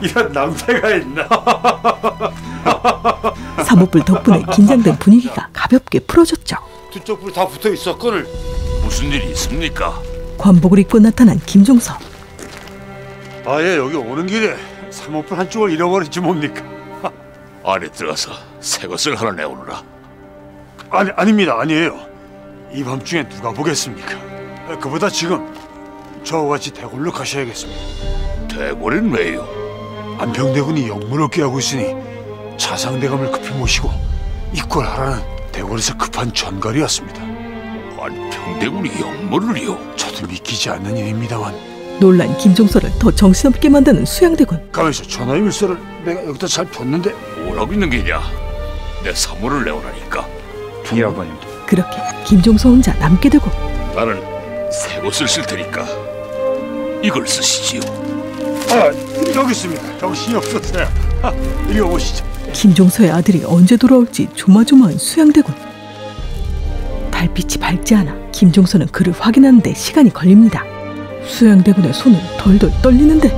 이런 낭패가 있나? 사모뿔 덕분에 긴장된 분위기가 가볍게 풀어졌죠. 두 쪽 불 다 붙어 있었거늘. 무슨 일이 있습니까? 관복을 입고 나타난 김종서. 아예 여기 오는 길에 사모뿔 한쪽을 잃어버리지 뭡니까? 안에 들어가서 새 것을 하나 내오느라. 아닙니다. 아니에요. 이 밤중에 누가 보겠습니까? 그보다 지금 저와 같이 대궐로 가셔야겠습니다. 대궐은 왜요? 안평대군이 역무를 꾀하고 있으니 차상대감을 급히 모시고 입궐하라는 대궐에서 급한 전갈이었습니다. 안평대군이 역무를요? 저도 믿기지 않는 일입니다만. 놀란 김종서를 더 정신없게 만드는 수양대군. 가면서 전하의 밀서를 내가 여기다 잘 뒀는데 뭐라고 있는 게냐? 내 사모를 내오라니까. 예, 아버님. 그렇게 김종서 혼자 남게 되고 나는 새 것을 쓸 테니까 이걸 쓰시지요. 여기 있습니다. 정신이 없었어요. 이리 오시죠. 김종서의 아들이 언제 돌아올지 조마조마한 수양대군. 달빛이 밝지 않아 김종서는 그를 확인하는 데 시간이 걸립니다. 수양대군의 손은 덜덜 떨리는데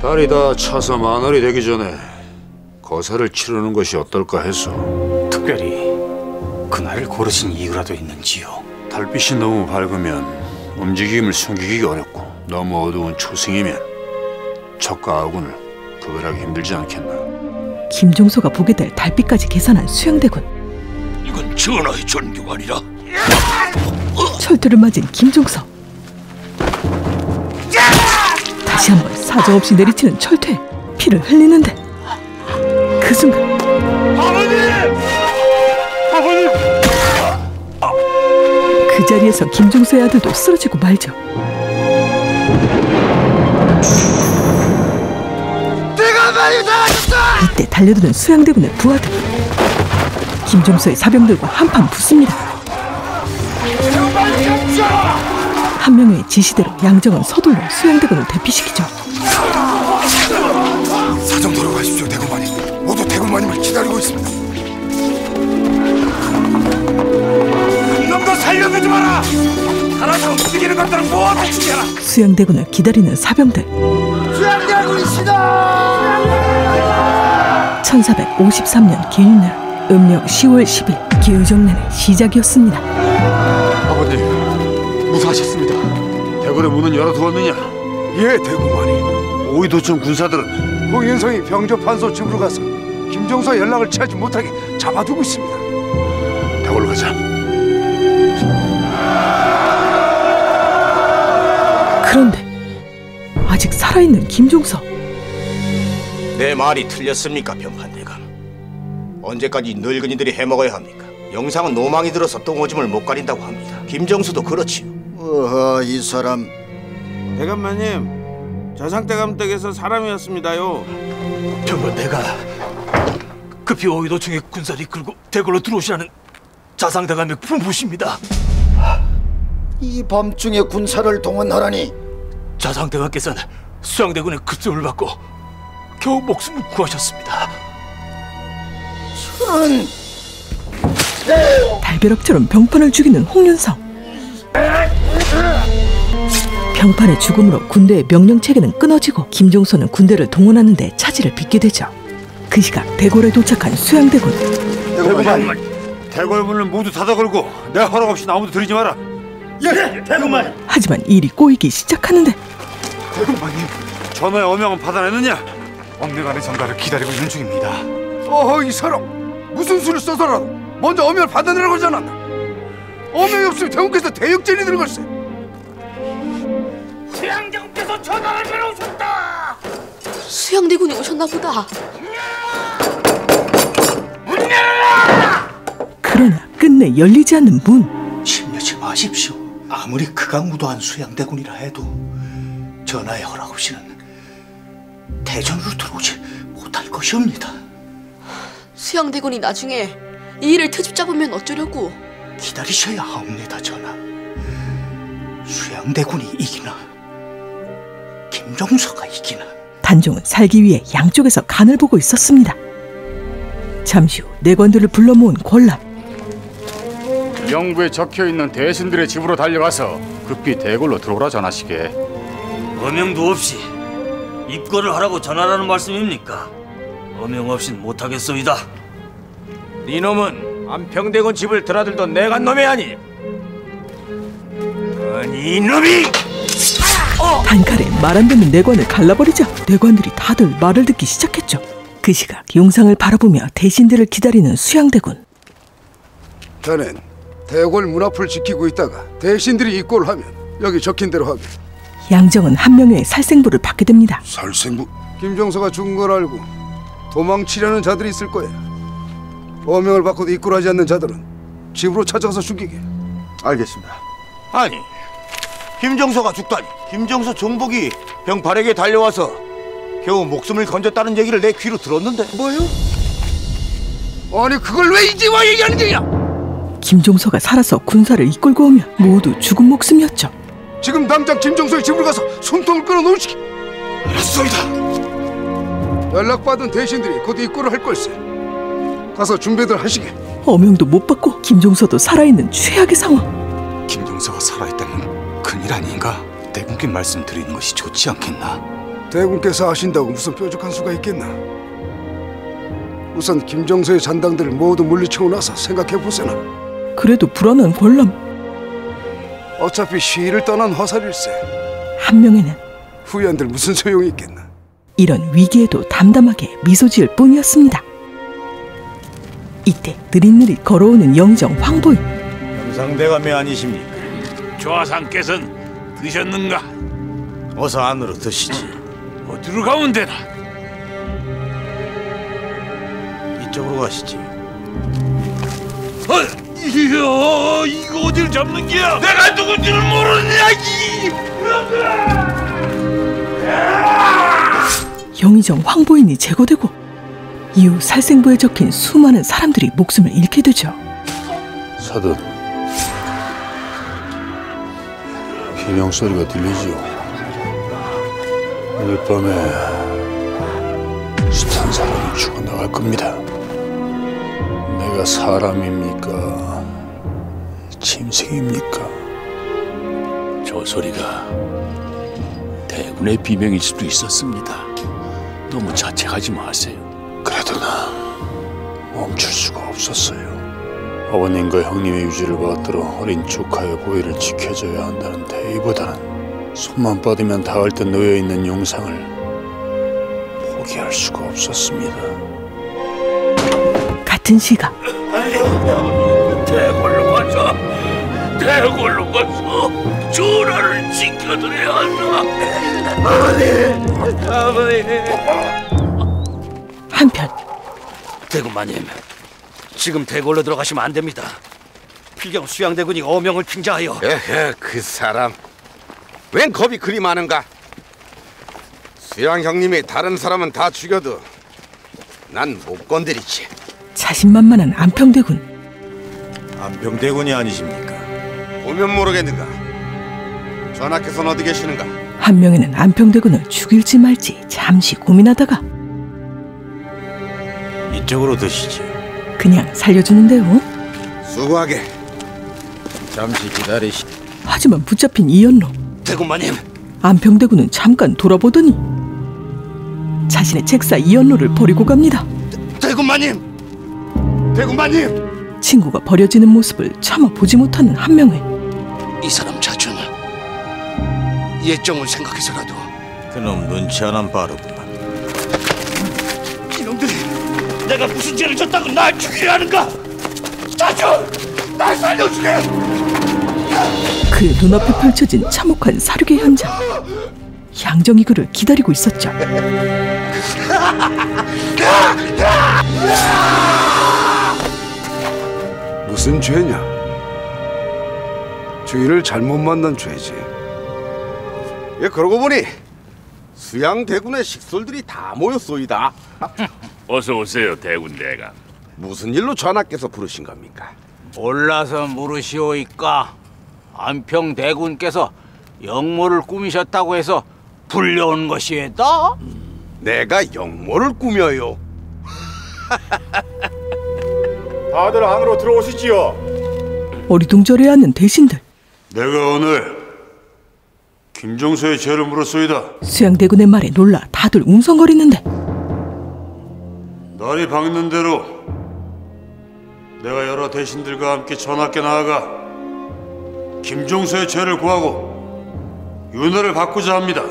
달이 다 차서 만월이 되기 전에 거사를 치르는 것이 어떨까 해서. 특별히 그날을 고르신 이유라도 있는지요? 달빛이 너무 밝으면 움직임을 숨기기 어렵고 너무 어두운 초승이면 적과 아군을 구별하기 힘들지 않겠나. 김종서가 보게 될 달빛까지 계산한 수양대군. 이건 전하의 전교가 아니라 철퇴를 맞은 김종서. 다시 한번 사정없이 내리치는 철퇴. 피를 흘리는데 그 순간 아버님! 그 자리에서 김종서의 아들도 쓰러지고 말죠. 내가 많이 당하셨다! 이때 달려드는 수양대군의 부하들. 김종서의 사병들과 한판 붙습니다. 한 명의 지시대로 양정은 서둘러 수양대군을 대피시키죠. 사정 들어가십시오, 대군마님. 죽여라! 살아서 움직이는 것들은 모두 죽여라! 수양대군을 기다리는 사병들. 수양대군이시다! 1453년 기일날 음력 10월 10일 기우정난의 시작이었습니다. 아버님, 무사하셨습니다. 대궐의 문은 열어두었느냐? 예, 대구만이. 오이도청 군사들은 홍윤성이 병조판소 집으로 가서 김종서 연락을 취하지 못하게 잡아두고 있습니다. 대궐로 가자. 그런데 아직 살아있는 김종서. 내 말이 틀렸습니까, 병판대감? 언제까지 늙은이들이 해먹어야 합니까? 영상은 노망이 들어서 똥오줌을 못 가린다고 합니다. 김정수도 그렇지요. 어허, 이 사람. 대감마님, 자상대감 댁에서 사람이었습니다요. 병관대가 급히 오이도청의 군사를 이끌고 대궐로 들어오시라는 자상대감의 분부십니다. 이 밤중에 군사를 동원하라니. 자상대감께서는 수양대군의 급습을 받고 겨우 목숨을 구하셨습니다. 저런 달벼락처럼 병판을 죽이는 홍윤성. 병판의 죽음으로 군대의 명령체계는 끊어지고 김종서는 군대를 동원하는 데 차질을 빚게 되죠. 그 시각 대궐에 도착한 수양대군. 대구만, 대궐 문을 모두 닫아 걸고 내 허락 없이 아무도 들이지 마라. 예, 대구만. 하지만 일이 꼬이기 시작하는데. 대구만님, 전하의 어명은 받아냈느냐? 엄내간의 전가를 기다리고 있는 중입니다. 어허, 이 사람 무슨 수를 써서라도 먼저 어명을 받아내라고 하지 않았나? 어명이 없으면 대군께서 대역전이 되는 걸세. 수양대군께서 전화를 배우셨다. 수양대군이 오셨나 보다. 문 열어라! 그러나 끝내 열리지 않는 문. 심려치 마십시오. 아무리 극악무도한 수양대군이라 해도 전하의 허락 없이는 대전으로 들어오지 못할 것이옵니다. 수양대군이 나중에 이 일을 트집 잡으면 어쩌려고? 기다리셔야 하옵니다, 전하. 수양대군이 이기나 김종서가 이기나. 단종은 살기 위해 양쪽에서 간을 보고 있었습니다. 잠시 후 내관들을 불러 모은 권람. 영부에 적혀있는 대신들의 집으로 달려가서 급히 대궐로 들어오라 전하시게. 어명도 없이 입거를 하라고 전하라는 말씀입니까? 어명 없인 못하겠소이다. 이놈은 안평대군 집을 드나들던 내간 놈이 아니. 아니 이놈이! 단칼에 말 안 듣는 내관을 갈라버리자 내관들이 다들 말을 듣기 시작했죠. 그 시각 용상을 바라보며 대신들을 기다리는 수양대군. 자넨 대궐 문 앞을 지키고 있다가 대신들이 입고를 하면 여기 적힌 대로 하게. 양정은 한 명의 살생부를 받게 됩니다. 살생부? 김종서가 죽은 걸 알고 도망치려는 자들이 있을 거야. 어명을 받고도 입고를 하지 않는 자들은 집으로 찾아가서 죽이게. 알겠습니다. 아니, 김정서가 죽다니. 김정서 종복이 병발에게 달려와서 겨우 목숨을 건졌다는 얘기를 내 귀로 들었는데. 뭐요? 아니 그걸 왜 이제 와 얘기하는 게야? 김종서가 살아서 군사를 이끌고 오면 모두 죽은 목숨이었죠. 지금 당장 김종서의 집으로 가서 숨통을 끊어놓으시기. 알았소이다. 연락받은 대신들이 곧 입고를 할 걸세. 가서 준비들 하시게. 어명도 못 받고 김종서도 살아있는 최악의 상황. 김종서가 살아있다면 큰일 아닌가? 대군께 말씀드리는 것이 좋지 않겠나? 대군께서 아신다고 무슨 뾰족한 수가 있겠나? 우선 김종서의 잔당들을 모두 물리치고 나서 생각해보세나. 그래도 불안한 권람. 어차피 시위를 떠난 화살일세. 한 명에는 후연들 무슨 소용이 있겠나. 이런 위기에도 담담하게 미소 지을 뿐이었습니다. 이때 느릿느릿 걸어오는 영정 황보인. 영상대감이 아니십니까? 조하상께서는 드셨는가? 어서 안으로 드시지. 어디로 가면 되나? 이쪽으로 가시지. 이야, 이거 어딜 잡는 게야? 내가 누군지를 모르느냐 이! 영의정 황보인이 제거되고 이후 살생부에 적힌 수많은 사람들이 목숨을 잃게 되죠. 사돈, 비명 소리가 들리지요. 오늘 밤에 숱한 사람이 죽어나갈 겁니다. 내가 사람입니까? 짐승입니까? 저 소리가 대군의 비명일 수도 있었습니다. 너무 자책하지 마세요. 그래도 나 멈출 수가 없었어요. 어머님과 형님의 유지를 받들어 어린 조카의 보위를 지켜줘야 한다는데 이보다는 손만 뻗으면 닿을 듯 놓여있는 용상을 포기할 수가 없었습니다. 같은 시각 대궐로 가서 전하를 지켜드려야 한다. 아버님. 한편 대군마님, 지금 대궐로 들어가시면 안 됩니다. 필경 수양대군이 어명을 핑자하여. 에헤, 그 사람 웬 겁이 그리 많은가? 수양 형님이 다른 사람은 다 죽여도 난 못 건드리지. 자신만만한 안평대군. 안평대군이 아니십니까? 보면 모르겠는가? 전하께서는 어디 계시는가? 한 명에는 안평대군을 죽일지 말지 잠시 고민하다가 이쪽으로 드시지. 그냥 살려주는데요. 수고하게. 잠시 기다리시. 하지만 붙잡힌 이연로. 대군마님. 안평대군은 잠깐 돌아보더니 자신의 책사 이연로를 버리고 갑니다. 대군마님. 대군마님. 친구가 버려지는 모습을 차마 보지 못하는 한명회. 이 사람 자주는 예정을 생각해서라도. 그놈 눈치 하나는 빠르구만. 이놈들이 내가 무슨 죄를 졌다고 날 죽이려 하는가? 자주! 날 살려주게! 그의 눈앞에 펼쳐진 참혹한 사륙의 현장. 양정이 그를 기다리고 있었죠. 무슨 죄냐? 주인을 잘못 만난 죄지. 예, 그러고 보니 수양대군의 식솔들이 다 모였소이다. 어서 오세요, 대군 대감. 무슨 일로 전하께서 부르신 겁니까? 몰라서 물으시오이까. 안평대군께서 영모를 꾸미셨다고 해서 불려온 것이에다. 내가 영모를 꾸며요? 다들 안으로 들어오시지요. 어리둥절해하는 대신들. 내가 오늘 김종서의 죄를 물었소이다. 수양대군의 말에 놀라 다들 웅성거리는데 날이 밝는 대로 내가 여러 대신들과 함께 전하께 나아가 김종서의 죄를 구하고 윤회를 받고자 합니다.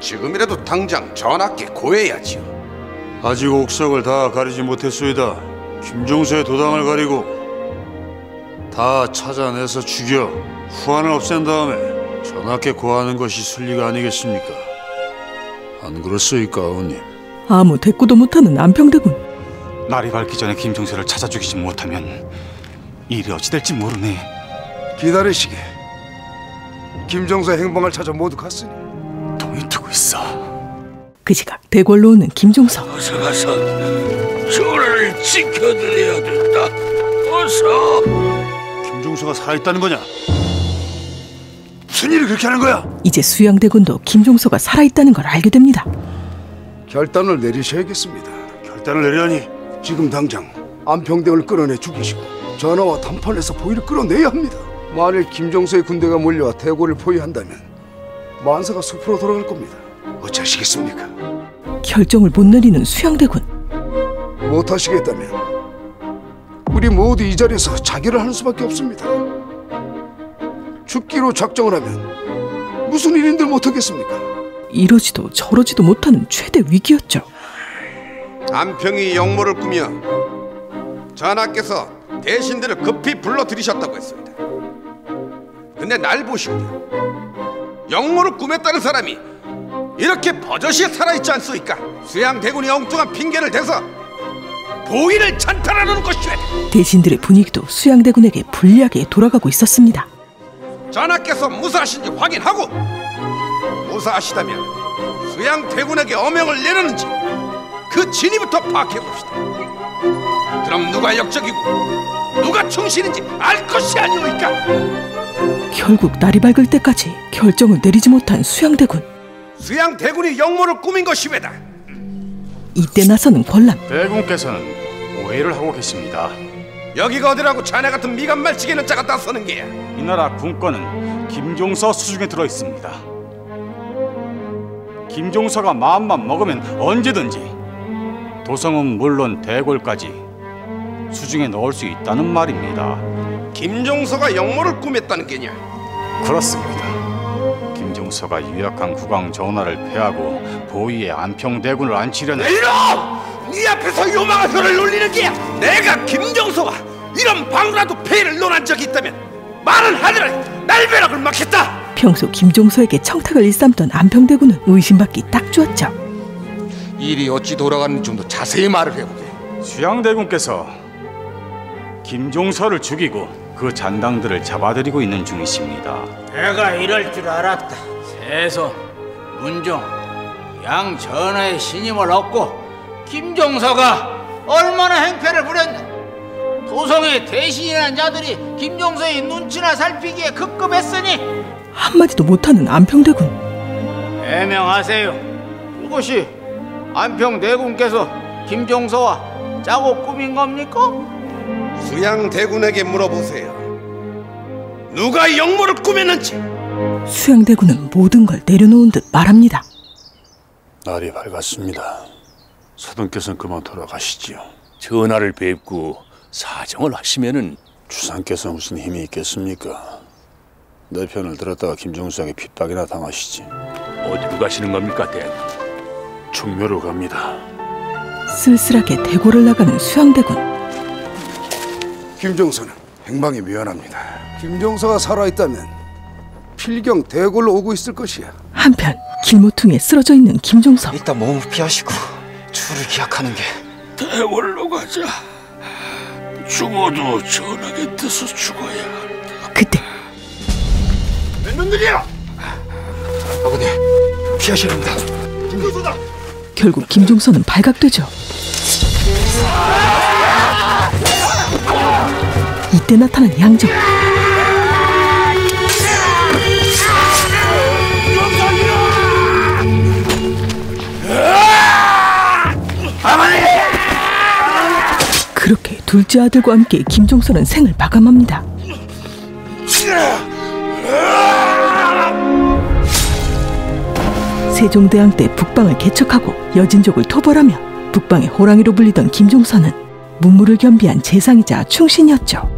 지금이라도 당장 전하께 고해야지요. 아직 옥석을 다 가리지 못했소이다. 김종서의 도당을 가리고 다 찾아내서 죽여 후환을 없앤 다음에 전하께 고하는 것이 순리가 아니겠습니까? 안 그렇소이까, 아우님? 아무 대꾸도 못하는 안평대군. 날이 밝기 전에 김종서를 찾아 죽이지 못하면 일이 어찌 될지 모르네. 기다리시게. 김종서 행방을 찾아 모두 갔으니 동이 트고 있어. 그 시각 대궐로 오는 김종서. 어서 가서 전하를 지켜드려야 된다. 어서. 김종서가 살아있다는 거냐? 무슨 일을 그렇게 하는 거야? 이제 수양대군도 김종서가 살아있다는 걸 알게 됩니다. 결단을 내리셔야겠습니다. 결단을 내리라니? 지금 당장 안평대군을 끌어내 죽이시고 전하와談判해서 보위를 끌어내야 합니다. 만일 김종서의 군대가 몰려와 대궐을 포위한다면 만사가 숲으로 돌아갈 겁니다. 어찌하시겠습니까? 결정을 못 내리는 수양대군. 못하시겠다면 우리 모두 이 자리에서 자결을 하는 수밖에 없습니다. 죽기로 작정을 하면 무슨 일인들 못하겠습니까? 이러지도 저러지도 못하는 최대 위기였죠. 안평이 영모를 꾸며 전하께서 대신들을 급히 불러들이셨다고 했습니다. 근데 날 보시오요. 영모를 꾸몄다는 사람이 이렇게 버젓이 살아있지 않소이까? 수양대군이 엉뚱한 핑계를 대서 보위를 찬탈하는 것이외. 대신들의 분위기도 수양대군에게 불리하게 돌아가고 있었습니다. 전하께서 무사하신지 확인하고 무사하시다면 수양대군에게 어명을 내렸는지 그 진위부터 파악해봅시다. 그럼 누가 역적이고 누가 충신인지 알 것이 아니오이까? 결국 날이 밝을 때까지 결정을 내리지 못한 수양대군. 수양대군이 영모를 꾸민 것이외다. 이때 나서는 권람. 대군께서는 오해를 하고 계십니다. 여기가 어디라고 자네 같은 미간말 지게는 자가 나서는 게야. 이 나라 군권은 김종서 수중에 들어 있습니다. 김종서가 마음만 먹으면 언제든지 도성은 물론 대궐까지 수중에 넣을 수 있다는 말입니다. 김종서가 역모를 꾸몄다는 게냐? 그렇습니다. 김종서가 유약한 국왕 전하를 패하고 보위에 안평대군을 안치려는 이놈! 네 앞에서 요망한 혀를 놀리는 게야! 내가 김종서가 이런 방구라도 폐를 논한 적이 있다면 말은 하늘에 날벼락을 막겠다! 평소 김종서에게 청탁을 일삼던 안평대군은 의심받기 딱 좋았죠. 일이 어찌 돌아가는지 좀 더 자세히 말을 해보게. 수양대군께서 김종서를 죽이고 그 잔당들을 잡아들이고 있는 중이십니다. 내가 이럴 줄 알았다. 세손, 문종, 양 전하의 신임을 얻고 김종서가 얼마나 행패를 부렸나. 도성의 대신이라는 자들이 김종서의 눈치나 살피기에 급급했으니 한마디도 못하는 안평대군. 해명하세요. 이것이 안평대군께서 김종서와 짜고 꾸민 겁니까? 수양대군에게 물어보세요. 누가 역모를 꾸몄는지. 수양대군은 모든 걸 내려놓은 듯 말합니다. 날이 밝았습니다. 사돈께서는 그만 돌아가시지요. 전하를 뵙고 사정을 하시면은 주상께서 무슨 힘이 있겠습니까? 내 편을 들었다가 김종수에게 핍박이나 당하시지. 어디로 가시는 겁니까, 대군? 충묘로 갑니다. 쓸쓸하게 대궐을 나가는 수양대군. 김종서는 행방이 미안합니다. 김종서가 살아있다면 필경 대궐로 오고 있을 것이야. 한편 길모퉁이에 쓰러져 있는 김종서. 일단 몸을 피하시고 추를 기약하는 게. 대궐로 가자. 죽어도 전하의 뜻을 죽어야 한다. 그때 몇 놈들이야? 아버님 피하셔야 합니다. 김종서다. 결국 김종서는 발각되죠. 이때 나타난 양정. 그렇게 둘째 아들과 함께 김종서는 생을 마감합니다. 세종대왕 때 북방을 개척하고 여진족을 토벌하며 북방의 호랑이로 불리던 김종서는 문무를 겸비한 재상이자 충신이었죠.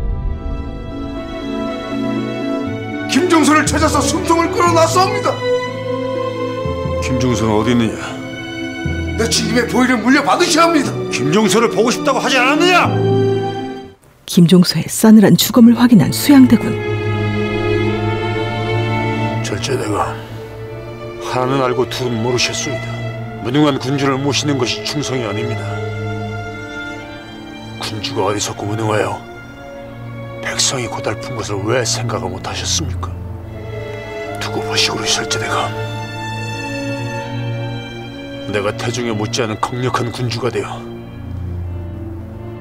김종서를 찾아서 숨통을 끌어놨사옵니다. 김종서는 어디 있느냐? 내 주님의 보위를 물려받으셔야 합니다. 김종서를 보고 싶다고 하지 않았느냐? 김종서의 싸늘한 죽음을 확인한 수양대군. 절제대가 하나는 알고 둘은 모르셨소이다. 무능한 군주를 모시는 것이 충성이 아닙니다. 군주가 어리석고 무능하여 백성이 고달픈 것을 왜 생각을 못하셨습니까? 두고 보시고로 절제대가 내가 태종에 못지않은 강력한 군주가 되어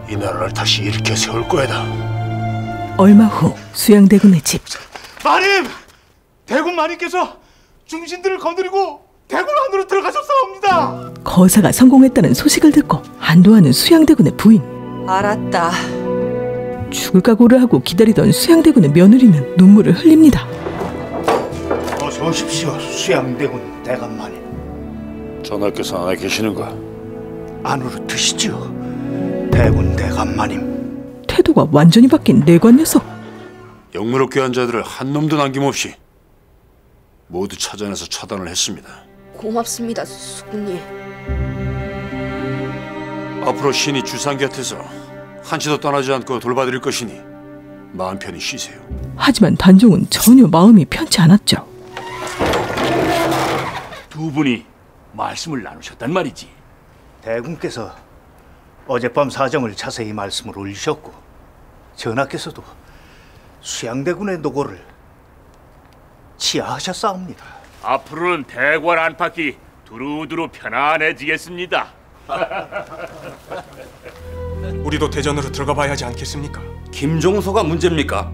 이 나라를 다시 일으켜 세울 거야다. 얼마 후 수양대군의 집. 마님! 대군 마님께서 중신들을 거느리고 대군 안으로 들어가셨사옵니다. 거사가 성공했다는 소식을 듣고 안도하는 수양대군의 부인. 알았다. 죽을 각오를 하고 기다리던 수양대군의 며느리는 눈물을 흘립니다. 어서 오십시오, 수양대군 대감마님. 전하께서 안에 계시는가? 안으로 드시지요, 대군 대감마님. 태도가 완전히 바뀐 내관 녀석. 역무로 꾀한 자들을 한 놈도 남김없이 모두 찾아내서 처단을 했습니다. 고맙습니다, 수군님. 앞으로 신이 주상 곁에서 한치도 떠나지 않고 돌봐드릴 것이니 마음 편히 쉬세요. 하지만 단종은 전혀 마음이 편치 않았죠. 두 분이 말씀을 나누셨단 말이지. 대군께서 어젯밤 사정을 자세히 말씀을 올리셨고 전하께서도 수양대군의 노고를 치하하셨사옵니다. 앞으로는 대궐 안팎이 두루두루 편안해지겠습니다. 우리도 대전으로 들어가 봐야 하지 않겠습니까? 김종서가 문제입니까?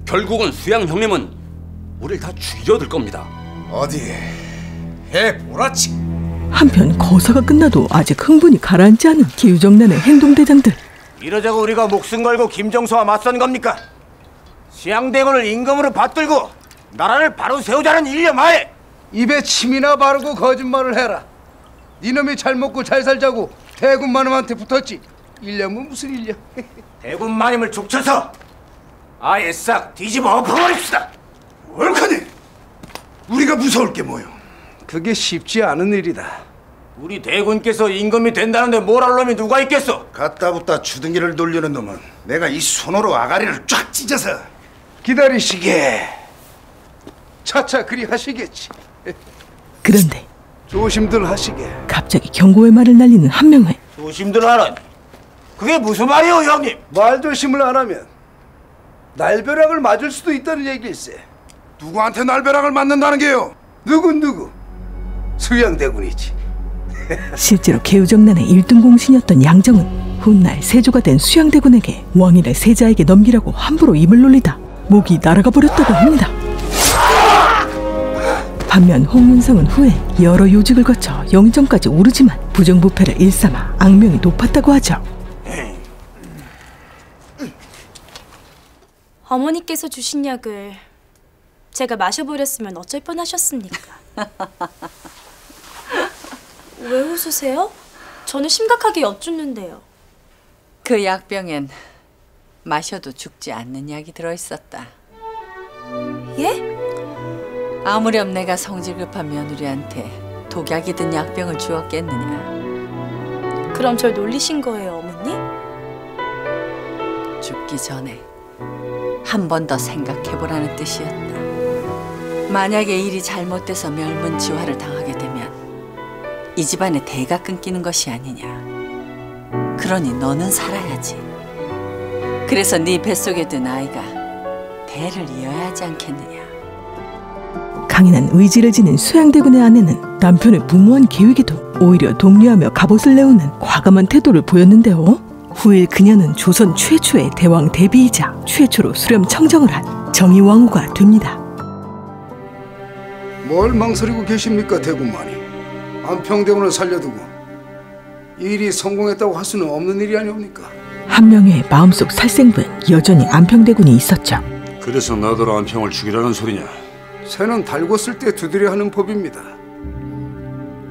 결국은 수양 형님은 우릴 다 죽이려 들 겁니다. 어디 해보라치. 한편 거사가 끝나도 아직 흥분이 가라앉지 않은 기우정란의 행동대장들. 이러자고 우리가 목숨 걸고 김종서와 맞선 겁니까? 수양대군을 임금으로 받들고 나라를 바로 세우자는 일념하에 입에 침이나 바르고 거짓말을 해라. 니놈이 잘 먹고 잘 살자고 대군 마님한테 붙었지. 일념은 무슨 일념? 대군 마님을 족쳐서 아예 싹 뒤집어 엎어버립시다. 옳거니. 우리가 무서울 게 뭐요? 그게 쉽지 않은 일이다. 우리 대군께서 임금이 된다는데 뭘 할 놈이 누가 있겠소? 갖다 붙다 주둥이를 돌리는 놈은 내가 이 손으로 아가리를 쫙 찢어서 기다리시게. 차차 그리 하시겠지. 그런데 조심들 하시게. 갑자기 경고의 말을 날리는 한명회. 조심들 하라. 그게 무슨 말이오, 형님? 말 조심을 안 하면 날벼락을 맞을 수도 있다는 얘기일세. 누구한테 날벼락을 맞는다는 게요? 누구? 수양대군이지. 실제로 개우정난의 1등 공신이었던 양정은 훗날 세조가 된 수양대군에게 왕위를 세자에게 넘기라고 함부로 입을 놀리다 목이 날아가 버렸다고 합니다. 반면 홍윤성은 후에 여러 요직을 거쳐 영정까지 오르지만 부정부패를 일삼아 악명이 높았다고 하죠. 어머니께서 주신 약을 제가 마셔버렸으면 어쩔 뻔하셨습니까? 왜 웃으세요? 저는 심각하게 여쭙는데요. 그 약병엔 마셔도 죽지 않는 약이 들어있었다. 예? 아무렴 내가 성질 급한 며느리한테 독약이 든 약병을 주었겠느냐. 그럼 절 놀리신 거예요, 어머니? 죽기 전에 한 번 더 생각해보라는 뜻이었다. 만약에 일이 잘못돼서 멸문지화를 당하게 되면 이 집안의 대가 끊기는 것이 아니냐. 그러니 너는 살아야지. 그래서 네 뱃속에 든 아이가 대를 이어야 하지 않겠느냐. 강인한 의지를 지닌 수양대군의 아내는 남편의 무모한 계획에도 오히려 독려하며 갑옷을 내오는 과감한 태도를 보였는데요. 후일 그녀는 조선 최초의 대왕 대비이자 최초로 수렴 청정을 한 정의왕후가 됩니다. 뭘 망설이고 계십니까, 대군마니? 안평대군을 살려두고 일이 성공했다고 할 수는 없는 일이 아니옵니까? 한명회의 마음속 살생부엔 여전히 안평대군이 있었죠. 그래서 나더러 안평을 죽이라는 소리냐? 새는 달궜을 때 두드려 하는 법입니다.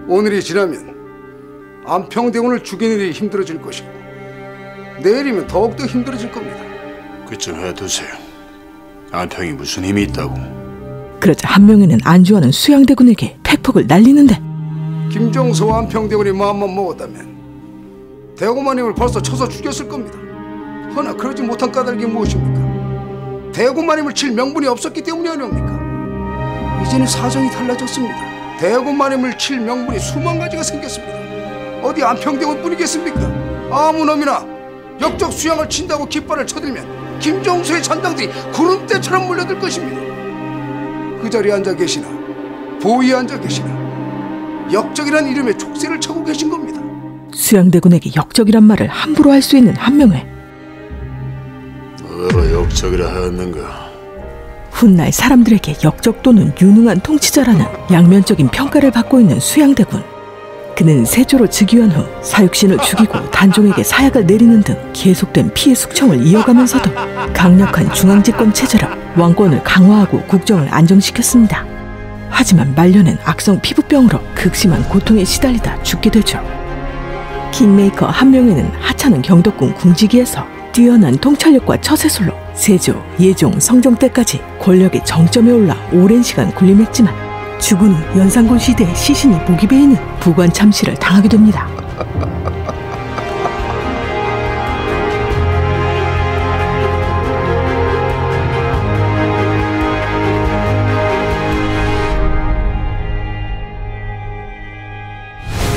오늘이 지나면 안평대군을 죽이는 일이 힘들어질 것이고 내일이면 더욱더 힘들어질 겁니다. 그쯤 해두세요. 안평이 무슨 힘이 있다고? 그러자 한명회는 안주하는 수양대군에게 팩폭을 날리는데 김종서와 안평대군이 마음만 먹었다면 대구마님을 벌써 쳐서 죽였을 겁니다. 허나 그러지 못한 까닭이 무엇입니까? 대구마님을 칠 명분이 없었기 때문이 아니옵니까? 이제는 사정이 달라졌습니다. 대구마님을 칠 명분이 수만 가지가 생겼습니다. 어디 안평대군 뿐이겠습니까? 아무 놈이나 역적 수양을 친다고 깃발을 쳐들면 김종서의 잔당들이 구름대처럼 몰려들 것입니다. 그 자리에 앉아 계시나 보위에 앉아 계시나 역적이란 이름의 족쇄를 차고 계신 겁니다. 수양대군에게 역적이란 말을 함부로 할 수 있는 한명회. 너더러 역적이라 하였는가? 훗날 사람들에게 역적 또는 유능한 통치자라는 양면적인 평가를 받고 있는 수양대군. 그는 세조로 즉위한 후 사육신을 죽이고 단종에게 사약을 내리는 등 계속된 피해 숙청을 이어가면서도 강력한 중앙집권 체제로 왕권을 강화하고 국정을 안정시켰습니다. 하지만 말년엔 악성 피부병으로 극심한 고통에 시달리다 죽게 되죠. 킹메이커 한명회는 하찮은 경덕궁 궁지기에서 뛰어난 통찰력과 처세술로 세조, 예종, 성종 때까지 권력의 정점에 올라 오랜 시간 군림했지만 죽은 후 연산군 시대의 시신이 목이 베이는 부관 참시를 당하게 됩니다.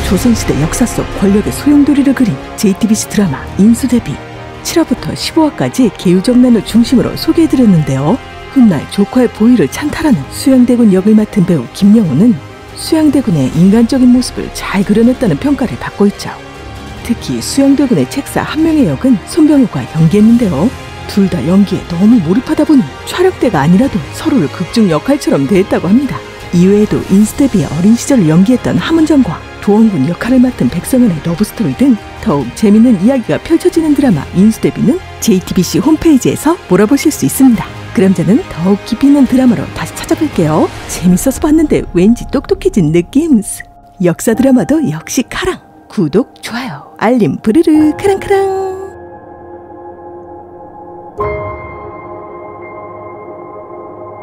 조선시대 역사 속 권력의 소용돌이를 그린 JTBC 드라마 인수대비 7화부터 15화까지 개유정난을 중심으로 소개해드렸는데요. 훗날 조카의 보위를 찬탈하는 수양대군 역을 맡은 배우 김영호는 수양대군의 인간적인 모습을 잘 그려냈다는 평가를 받고 있죠. 특히 수양대군의 책사 한명회 역은 손병호가 연기했는데요. 둘 다 연기에 너무 몰입하다 보니 촬영 때가 아니라도 서로를 극중 역할처럼 대했다고 합니다. 이외에도 인수대비의 어린 시절을 연기했던 함은정과 도원군 역할을 맡은 백성현의 러브스토리 등 더욱 재밌는 이야기가 펼쳐지는 드라마 인수대비는 JTBC 홈페이지에서 몰아보실 수 있습니다. 그럼 저는 더욱 깊이 있는 드라마로 다시 찾아뵙겠습니다. 찾아뵐게요. 재밌어서 봤는데 왠지 똑똑해진 느낌. 역사 드라마도 역시 카랑. 구독, 좋아요, 알림 부르르 카랑카랑.